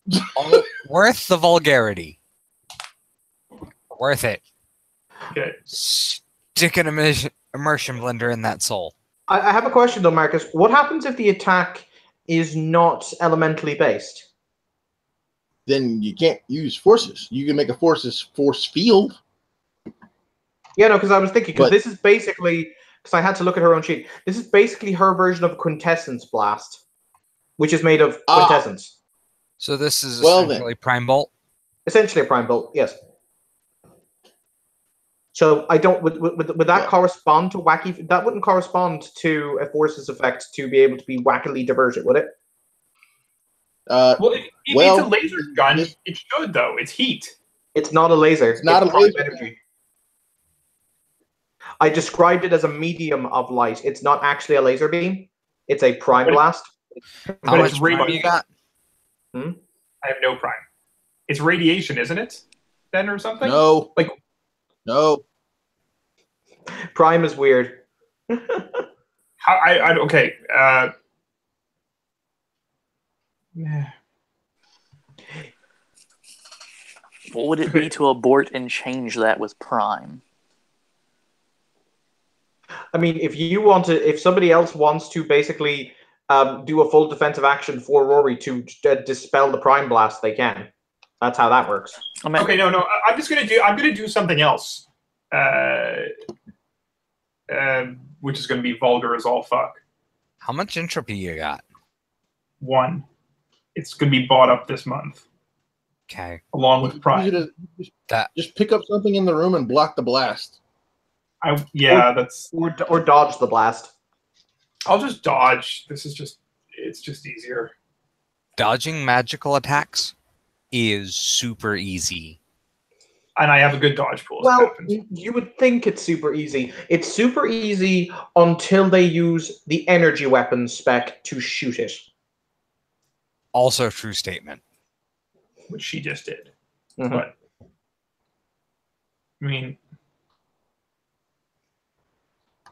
worth the vulgarity. Worth it. Okay. Stick an immersion blender in that soul. I have a question though, Marcus. What happens if the attack is not elementally based? Then you can't use forces. You can make a force field. Yeah, no, because I was thinking, because But- this is basically, because I had to look at her own sheet. This is basically her version of a quintessence blast, which is made of quintessence. So this is Well, then. essentially Prime Bolt. Essentially a prime bolt, yes. So I don't, would that correspond to wacky? That wouldn't correspond to a forces effect to be able to be wackily diverted, would it? Well, it's Well, a laser gun. this- It should, though. It's heat. It's not a laser. It's not a prime laser. energy. I described it as a medium of light. It's not actually a laser beam. It's a prime But it- blast. How But much it's prime you got? I have no prime. It's radiation, isn't it? Then or something? No. Like- No. Prime is weird. How, okay. What would it be to abort and change that with Prime? I mean, if somebody else wants to basically do a full defensive action for Rory to dispel the prime blast, they can. That's how that works. I mean, Okay, no. I'm gonna do something else. Which is gonna be vulgar as all fuck. How much entropy you got? 1. It's gonna be bought up this month, Okay. along with You Prime. should That just pick up something in the room and block the blast. That's. Or dodge the blast. I'll just dodge. It's just easier. dodging magical attacks is super easy. And I have a good dodge pool. as it Well, happens. you would think it's super easy. It's super easy until they use the energy weapon spec to shoot it. Also a true statement. Which she just did. Mhm. But I mean,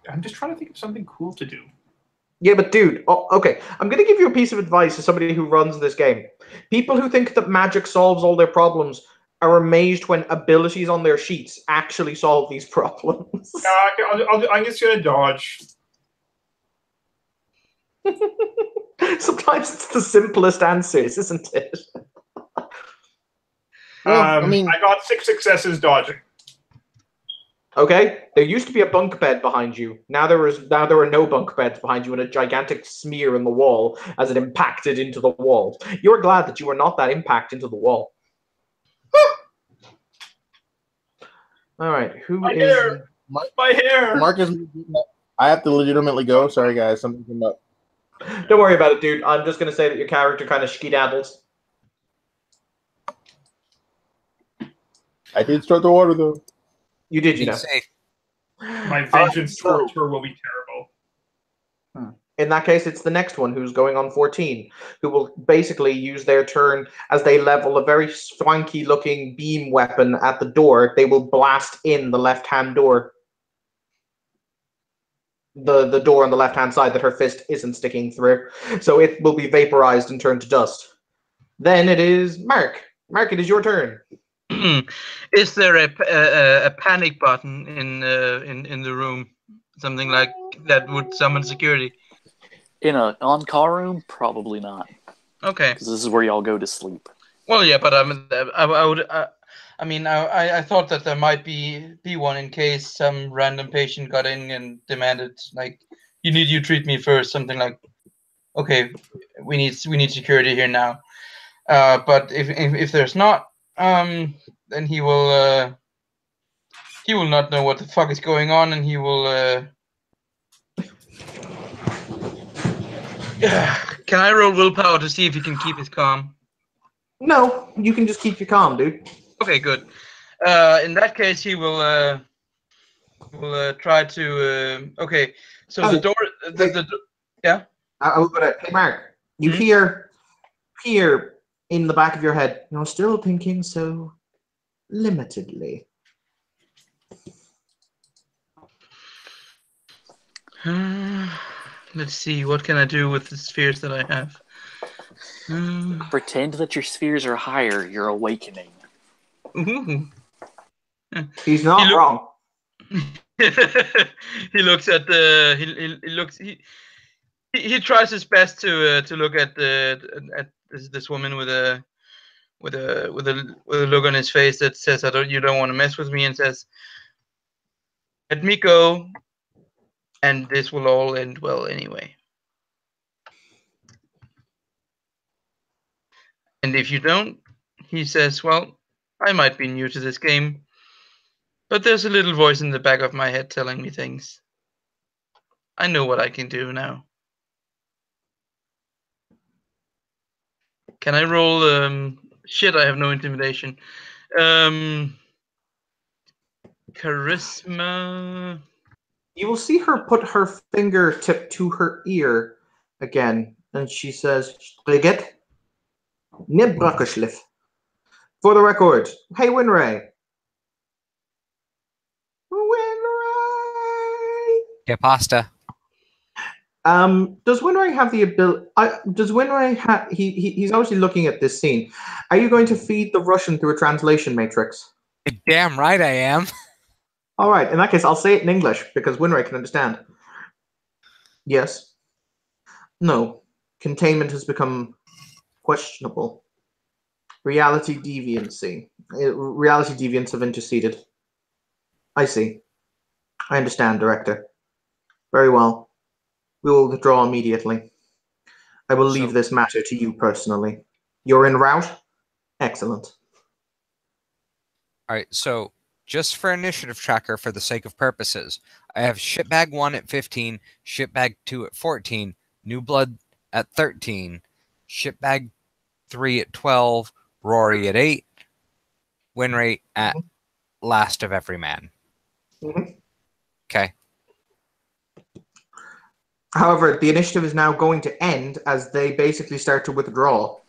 I'm just trying to think of something cool to do. Yeah, but dude, okay. I'm going to give you a piece of advice as somebody who runs this game. People who think that magic solves all their problems are amazed when abilities on their sheets actually solve these problems. I'm just gonna dodge. Sometimes it's the simplest answers, isn't it? Well, I mean- I got 6 successes dodging. Okay, there used to be a bunk bed behind you. Now there are no bunk beds behind you and a gigantic smear in the wall as it impacted into the wall. You're glad that you were not that impact into the wall. All right, who My is? hair! My hair! Marcus, I have to legitimately go. Sorry, guys. Something came up. Don't worry about it, dude. I'm just gonna say that your character kind of skedaddles. I did start the water, though. You did, you Be know. safe. My vengeance so- tour will be terrible. In that case, it's the next one who's going on 14, who will basically use their turn as they level a very swanky looking beam weapon at the door. They will blast in the left-hand door. The door on the left-hand side that her fist isn't sticking through. So it will be vaporized and turned to dust. Then it is Mark. Mark, it is your turn. Is there a panic button in the room? Something like that would summon security. in a on-call room, probably not, Okay. because this is where y'all go to sleep. Well, yeah, but I thought that there might be one in case some random patient got in and demanded, like, you treat me first, something like, okay, we need security here now. But if there's not, then he will not know what the fuck is going on, and he will. Can I roll willpower to see if he can keep his calm? No, you can just keep your calm, dude. Okay, good. In that case, he will try to. Okay, so the door. Yeah. I was gonna. Hey, Mark, you hear in the back of your head. You're still thinking so limitedly. Let's see. What can I do with the spheres that I have? Pretend that your spheres are higher. You're awakening. Ooh. He's not He look- wrong. He looks at the. He looks. He tries his best to look at this woman with a look on his face that says, you don't want to mess with me," and says, "Let me go, and this will all end well anyway. And if you don't," he says, "well, I might be new to this game, but there's a little voice in the back of my head telling me things. I know what I can do now. Can I roll? Shit, I have no intimidation. Charisma." You will see her put her fingertip to her ear again, and she says, "Brigitte, nib brackeslif." For the record, hey, Winray. Winray. Que pasta. Does Winray have the ability? Does Winray have? He's obviously looking at this scene. Are you going to feed the Russian through a translation matrix? Damn right I am. All right. In that case, I'll say it in English because Winray can understand. Yes. No. Containment has become questionable. Reality deviancy. Reality deviants have interceded. I see. I understand, Director. Very well. We will withdraw immediately. I will leave this matter to you personally. You're en route? Excellent. All right, so just for initiative tracker for the sake of purposes, I have Shitbag 1 at 15, Shitbag 2 at 14, New Blood at 13, Shitbag 3 at 12, Rory at 8, win rate at last of every man. Okay. However, the initiative is now going to end as they basically start to withdraw.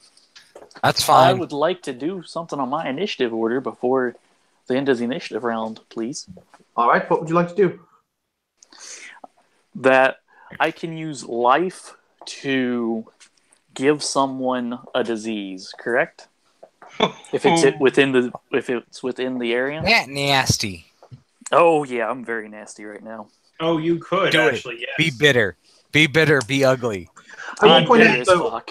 That's fine. I would like to do something on my initiative order before the end of the initiative round, please. All right, what would you like to do? That I can use life to give someone a disease, correct? If it's within the area. That nasty. Oh yeah, I'm very nasty right now. Oh, you could Do actually. it. Yes. Be bitter. Be bitter. Be ugly. I will point bitter out, as though, fuck.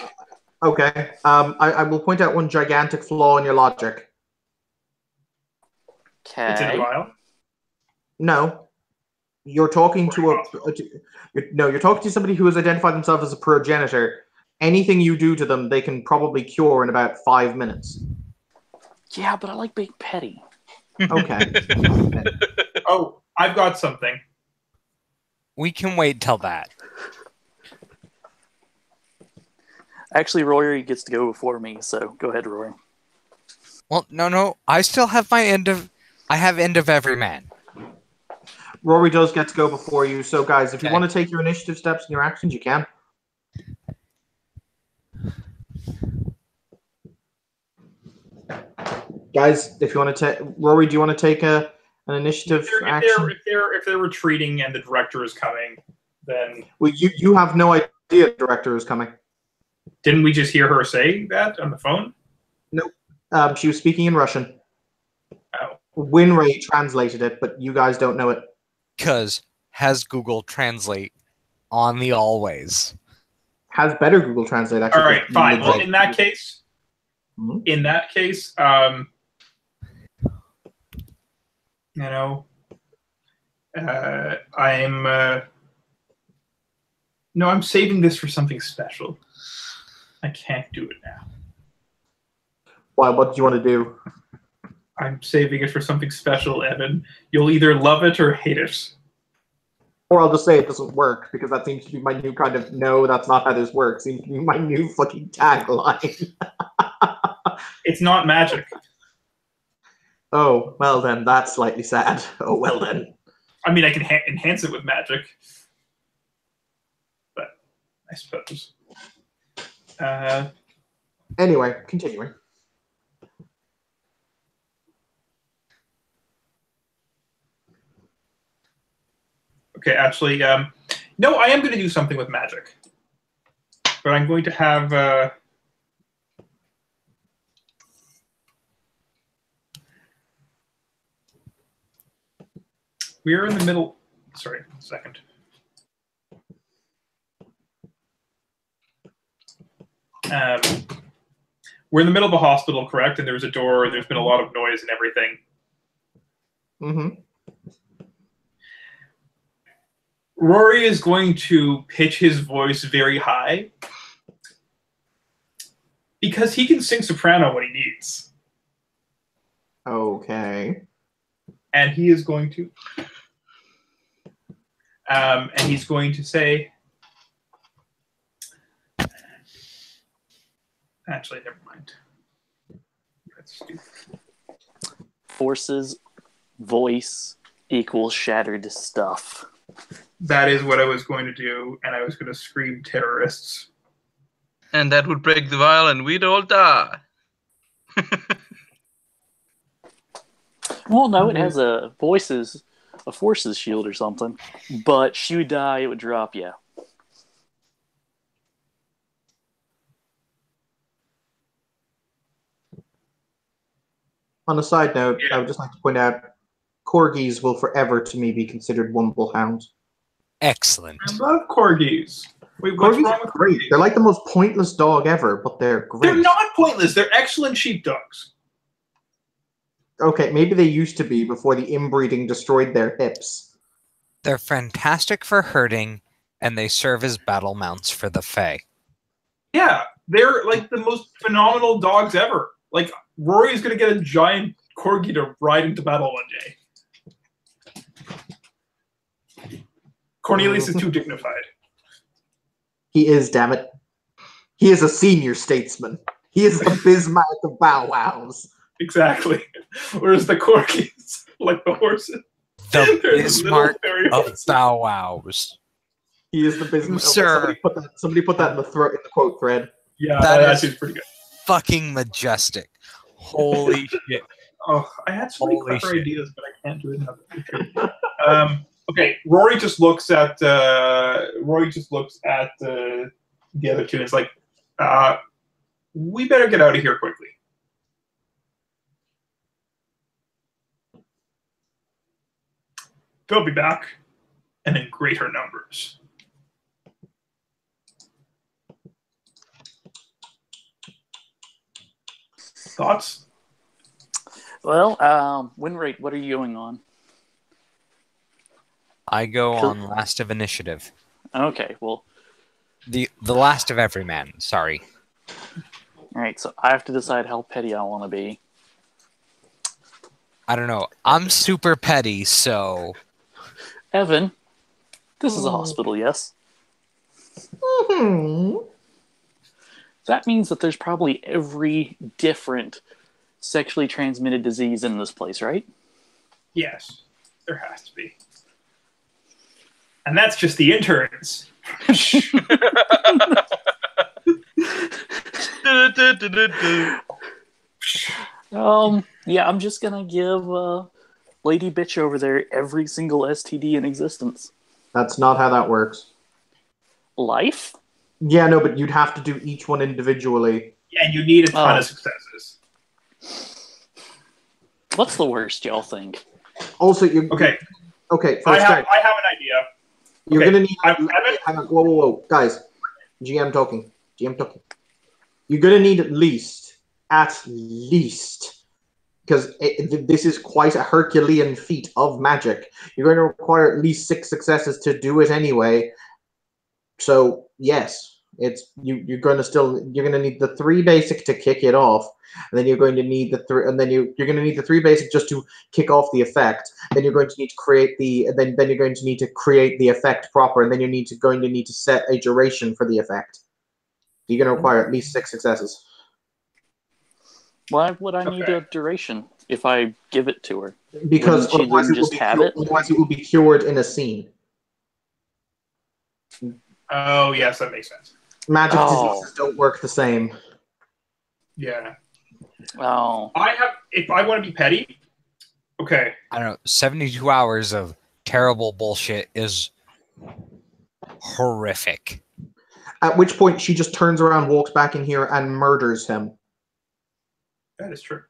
okay. I will point out one gigantic flaw in your logic. It's in a Okay. vial. No, you're talking to you're talking to somebody who has identified themselves as a progenitor. Anything you do to them, they can probably cure in about 5 minutes. Yeah, but I like being petty. Okay. Oh, I've got something. We can wait till that. Actually, Rory gets to go before me, so go ahead, Rory. Well, no. I still have my end of every man. Rory does get to go before you, so guys, if you Okay. want to take your initiative steps and your actions, you can. Guys, if you want to take Rory, do you want to take an initiative action? If they're retreating and the director is coming, then Well, you have no idea the director is coming. didn't we just hear her say that on the phone? Nope. She was speaking in Russian. Oh. Winray translated it, but you guys don't know it. Because has Google Translate on the always. Has better Google Translate, actually. All right, fine. Well, Legit. in that case, you know, I'm saving this for something special. I can't do it now. Why? What do you want to do? I'm saving it for something special, Evan. You'll either love it or hate it. Or I'll just say it doesn't work, because that seems to be my new kind of, no, that's not how this works. Seems to be my new fucking tagline. It's not magic. Oh, well then, that's slightly sad. Oh, well then. I mean, I can enhance it with magic. But I suppose. Anyway, continuing. Okay, actually, no, I am going to do something with magic. But I'm going to have... We're in the middle. Sorry, a second. We're in the middle of a hospital, correct? And there's a door. There's been a lot of noise and everything. Mm-hmm. Rory is going to pitch his voice very high because he can sing soprano when he needs. Okay. And he is going to... and he's going to say... Actually, never mind. That's stupid. Forces, voice equals shattered stuff. That is what I was going to do, and I was going to scream terrorists. And that would break the vial, and we'd all die. Well, no, it has a forces shield or something. But she would die, it would drop, yeah. On a side note, I would just like to point out, corgis will forever, to me, be considered wonderful hounds. Excellent. I love corgis. Wait, what's Corgis wrong are with great. corgis? They're like the most pointless dog ever, but they're great. They're not pointless. They're excellent sheepdogs. Okay, maybe they used to be before the inbreeding destroyed their hips. They're fantastic for herding, and they serve as battle mounts for the Fae. Yeah, they're like the most phenomenal dogs ever. Like, Rory is going to get a giant corgi to ride into battle one day. Cornelius is too dignified. He is, damn it. He is a senior statesman. He is the Bismarck of Bow Wows. Exactly. Whereas the corgis, like the horses, The they're Bismarck little fairy of horses. Bow Wows. He is the Bismarck. Sir. Somebody put that in the quote thread. Yeah, That that is- actually is pretty good. Fucking majestic. Holy shit. Oh, I had so many Holy clever shit. ideas, but I can't do it now. Okay, Rory just looks at the other two and is like, we better get out of here quickly. They'll be back, and in greater numbers. Thoughts? Well, win rate, what are you going on? I go Cool. on last of initiative. Okay, well, The last of every man, sorry. alright, so I have to decide how petty I want to be. I don't know. I'm super petty, so Evan, this is a hospital, yes? Hmm. That means that there's probably every different sexually transmitted disease in this place, right? Yes, there has to be. And that's just the interns. Yeah, I'm just gonna give Lady Bitch over there every single STD in existence. That's not how that works. Life? Yeah, no, but you'd have to do each one individually. And you need a ton Oh. of successes. What's the worst, y'all think? Also, you Okay, Okay, for I a have start, an idea. you're okay, gonna need. Evan? Hang on, whoa, guys. GM talking. You're gonna need at least, because this is quite a Herculean feat of magic. You're going to require at least 6 successes to do it anyway. So yes, you're going to need the 3 basic to kick it off, and then you're going to need the 3, and then you're going to need the 3 basic just to kick off the effect. Then you're going to need to create then you're going to need to create the effect proper, and then you're going to need to set a duration for the effect. You're going to require at least 6 successes. Why would I need Okay. a duration if I give it to her? Because Wouldn't she otherwise then it, will just be have cured, it? otherwise it will be cured in a scene. Oh, yes, that makes sense. Magic Oh. diseases don't work the same. Yeah. Oh, If I want to be petty, okay. I don't know. 72 hours of terrible bullshit is horrific. At which point she just turns around, walks back in here, and murders him. That is true.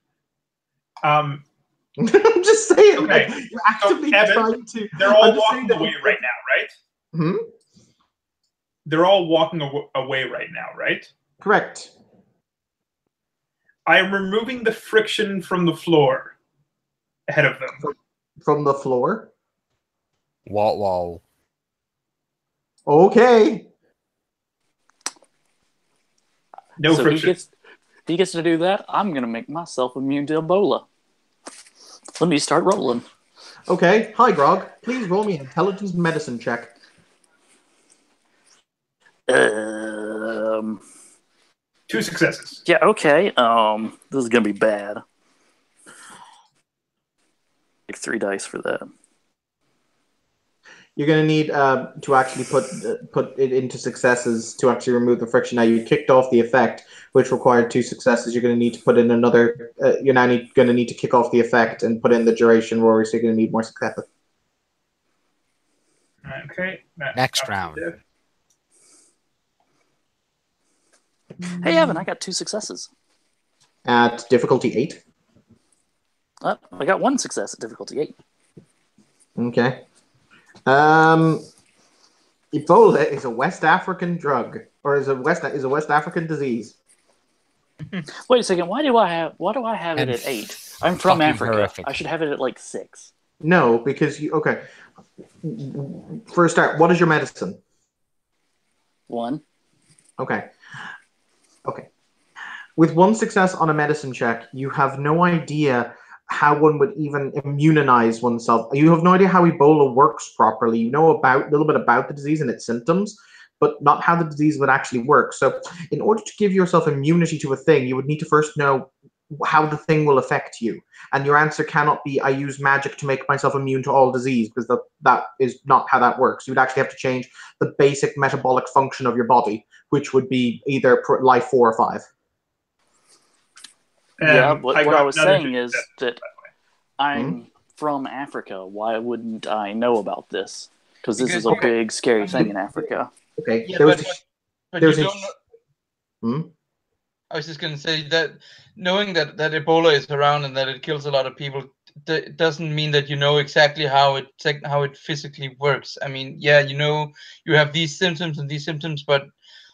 I'm just saying, Okay. like, you're actively Evan, trying to. They're all I'm just walking saying that- away right now, right? Hmm? They're all walking away right now, right? Correct. I am removing the friction from the floor ahead of them. From the floor. Wall. Okay. No so friction. he gets to do that. I'm gonna make myself immune to Ebola. Let me start rolling. Okay. Hi, Grog. Please roll me an intelligence medicine check. 2 successes. Yeah, okay. This is gonna be bad. Like 3 dice for that. You're going to need to actually put it into successes to actually remove the friction. Now, you kicked off the effect, which required 2 successes. You're going to need to put in another. You're now going to need to kick off the effect and put in the duration, Rory. So you're going to need more successes. Okay. Next round. Hey, Evan, I got 2 successes. At difficulty 8. I got 1 success at difficulty 8. Okay. Ebola is a West African drug, or is a West African disease. Wait a second. Why do I have And it at 8? I'm from fucking Africa. horrific. I should have it at like 6. No, because you. Okay. For a start, what is your medicine? 1. Okay. With 1 success on a medicine check, you have no idea how one would even immunize oneself. You have no idea how Ebola works properly. You know a little bit about the disease and its symptoms, but not how the disease would actually work. So in order to give yourself immunity to a thing, you would need to first know how the thing will affect you. And your answer cannot be, I use magic to make myself immune to all disease, because that is not how that works. You would actually have to change the basic metabolic function of your body, which would be either life 4 or 5. Yeah, what I was saying is that Hmm? I'm from Africa. Why wouldn't I know about this? Because this is a Because- big, scary thing in Africa. Okay. Yeah, there was but there you was a- don't know. Hmm? I was just going to say that knowing that Ebola is around and that it kills a lot of people doesn't mean that you know exactly how it physically works. I mean, yeah, you know you have these symptoms and these symptoms, but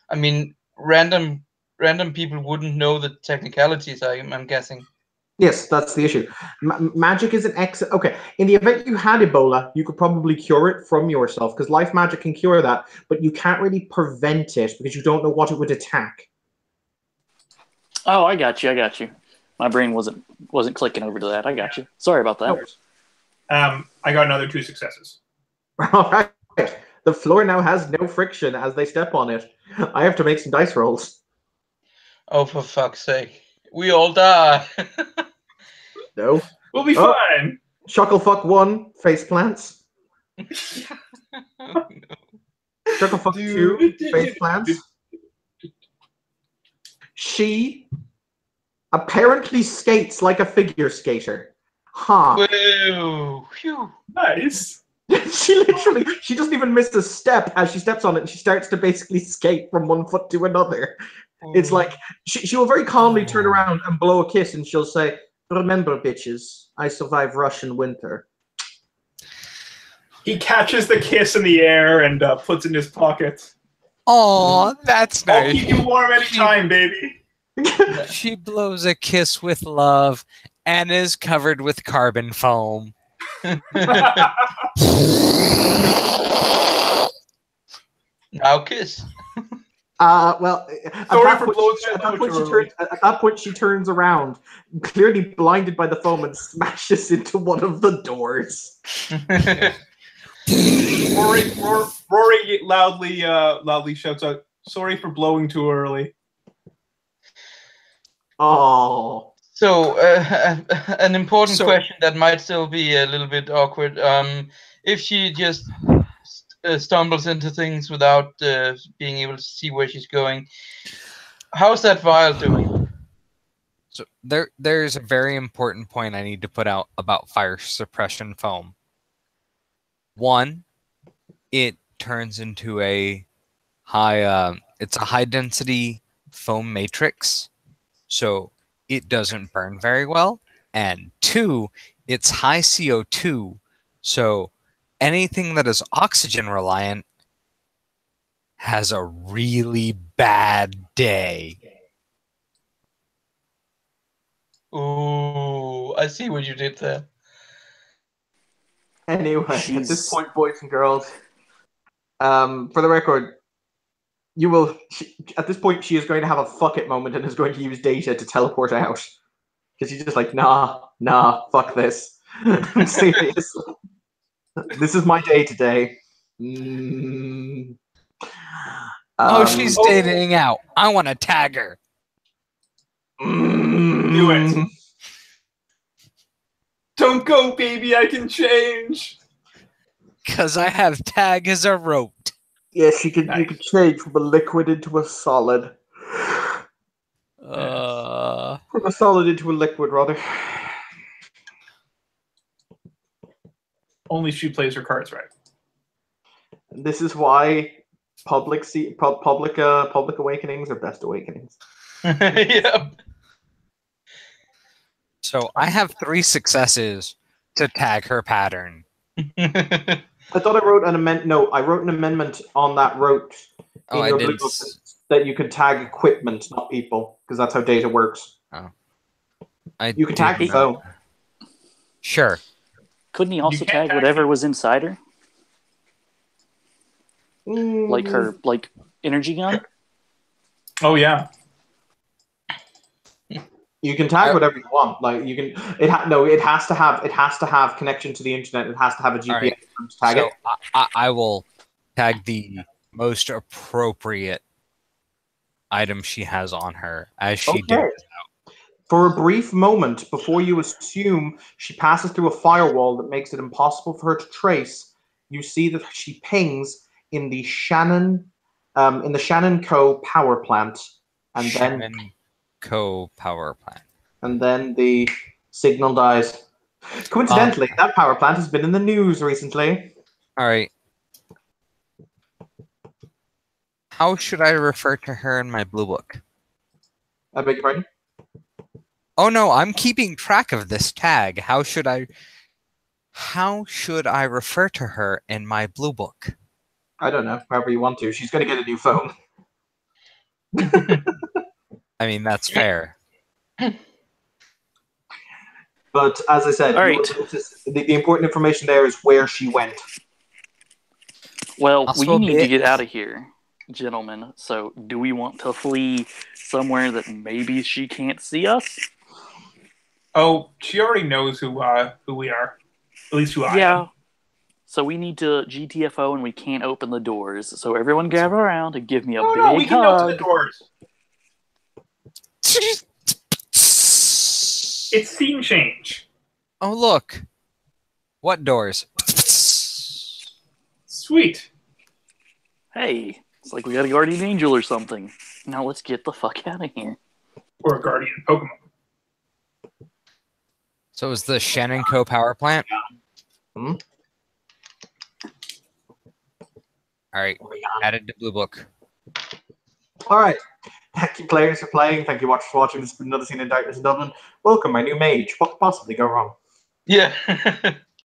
I mean, random people wouldn't know the technicalities. I'm guessing. Yes, that's the issue. Magic is an okay. In the event you had Ebola, you could probably cure it from yourself, because life magic can cure that, but you can't really prevent it because you don't know what it would attack. Oh, I got you. My brain wasn't clicking over to that. I got you. Sorry about that. I got another 2 successes. All right. The floor now has no friction as they step on it. I have to make some dice rolls. Oh, for fuck's sake. We all die. No. We'll be Oh. fine. Shucklefuck 1, face plants. Shucklefuck 2, face plants. She apparently skates like a figure skater. Huh. Whoa. Phew. Nice. She doesn't even miss a step as she steps on it, and she starts to basically skate from one foot to another. It's like she will very calmly turn around and blow a kiss, and she'll say, "Remember, bitches, I survived Russian winter." He catches the kiss in the air and puts it in his pocket. Oh, that's I'll nice. keep you warm anytime, baby. She blows a kiss with love and is covered with carbon foam. Now kiss. Well, at Sorry that for point, blowing she- that at that out point too she turns. At that point, she turns around, clearly blinded by the foam, and smashes into one of the doors. Rory loudly shouts out, "Sorry for blowing too early." Oh, So, an important So- question that might still be a little bit awkward. If she just stumbles into things without being able to see where she's going, how's that vial doing? So there's a very important point I need to put out about fire suppression foam. One, it turns into a it's a high density foam matrix, so it doesn't burn very well. And 2, it's high CO2, so anything that is oxygen reliant has a really bad day. Ooh, I see what you did there. Anyway, at She's- this point, boys and girls, for the record, at this point, she is going to have a fuck it moment and is going to use data to teleport out. Because she's just like, nah, fuck this. Seriously. This is my day today. She's dating out. I want to tag her. Do it. Don't go, baby. I can change. Because I have tag as a rope. Yes, you can change from a liquid into a solid. From a solid into a liquid, rather. Only she plays her cards right. This is why public awakenings are best awakenings. Yeah. So I have 3 successes to tag her pattern. I thought I wrote an amendment. No, I wrote an amendment on that rote Oh, in I your did. blue book that you could tag equipment, not people, because that's how data works. You can tag the did phone. not- Sure. Couldn't he also can't tag tag whatever me. was inside her? Like her energy gun? Oh yeah. You can tag whatever you want. Like you can. It has to have connection to the internet. It has to have a GPS right. to tag So it. I will tag the most appropriate item she has on her as she did. Okay. For a brief moment, before you assume she passes through a firewall that makes it impossible for her to trace, you see that she pings in the Shannon Co. power plant, and Shannon Co. power plant. then the signal dies. Coincidentally, that power plant has been in the news recently. All right. How should I refer to her in my blue book? I beg your pardon? Oh no, I'm keeping track of this tag. How should I refer to her in my blue book? I don't know. However you want to. She's going to get a new phone. I mean, that's fair. But as I said, All right. the important information there is where she went. Well, Also we a need to bit- get out of here, gentlemen. So, do we want to flee somewhere that maybe she can't see us? Oh, she already knows who we are. At least who I am. Yeah. So we need to GTFO and we can't open the doors. So everyone gather around and give me a Oh big no, we can open the hug. doors. It's scene change. Oh look. What doors? Sweet. Hey, it's like we got a guardian angel or something. Now let's get the fuck out of here. Or a guardian Pokemon. So is the Shannon Co. power plant? Hmm? All right, added to blue book. All right. Thank you, players, for playing. Thank you, watchers, for watching. This has been another scene in Darkness in Dublin. Welcome, my new mage. What could possibly go wrong? Yeah.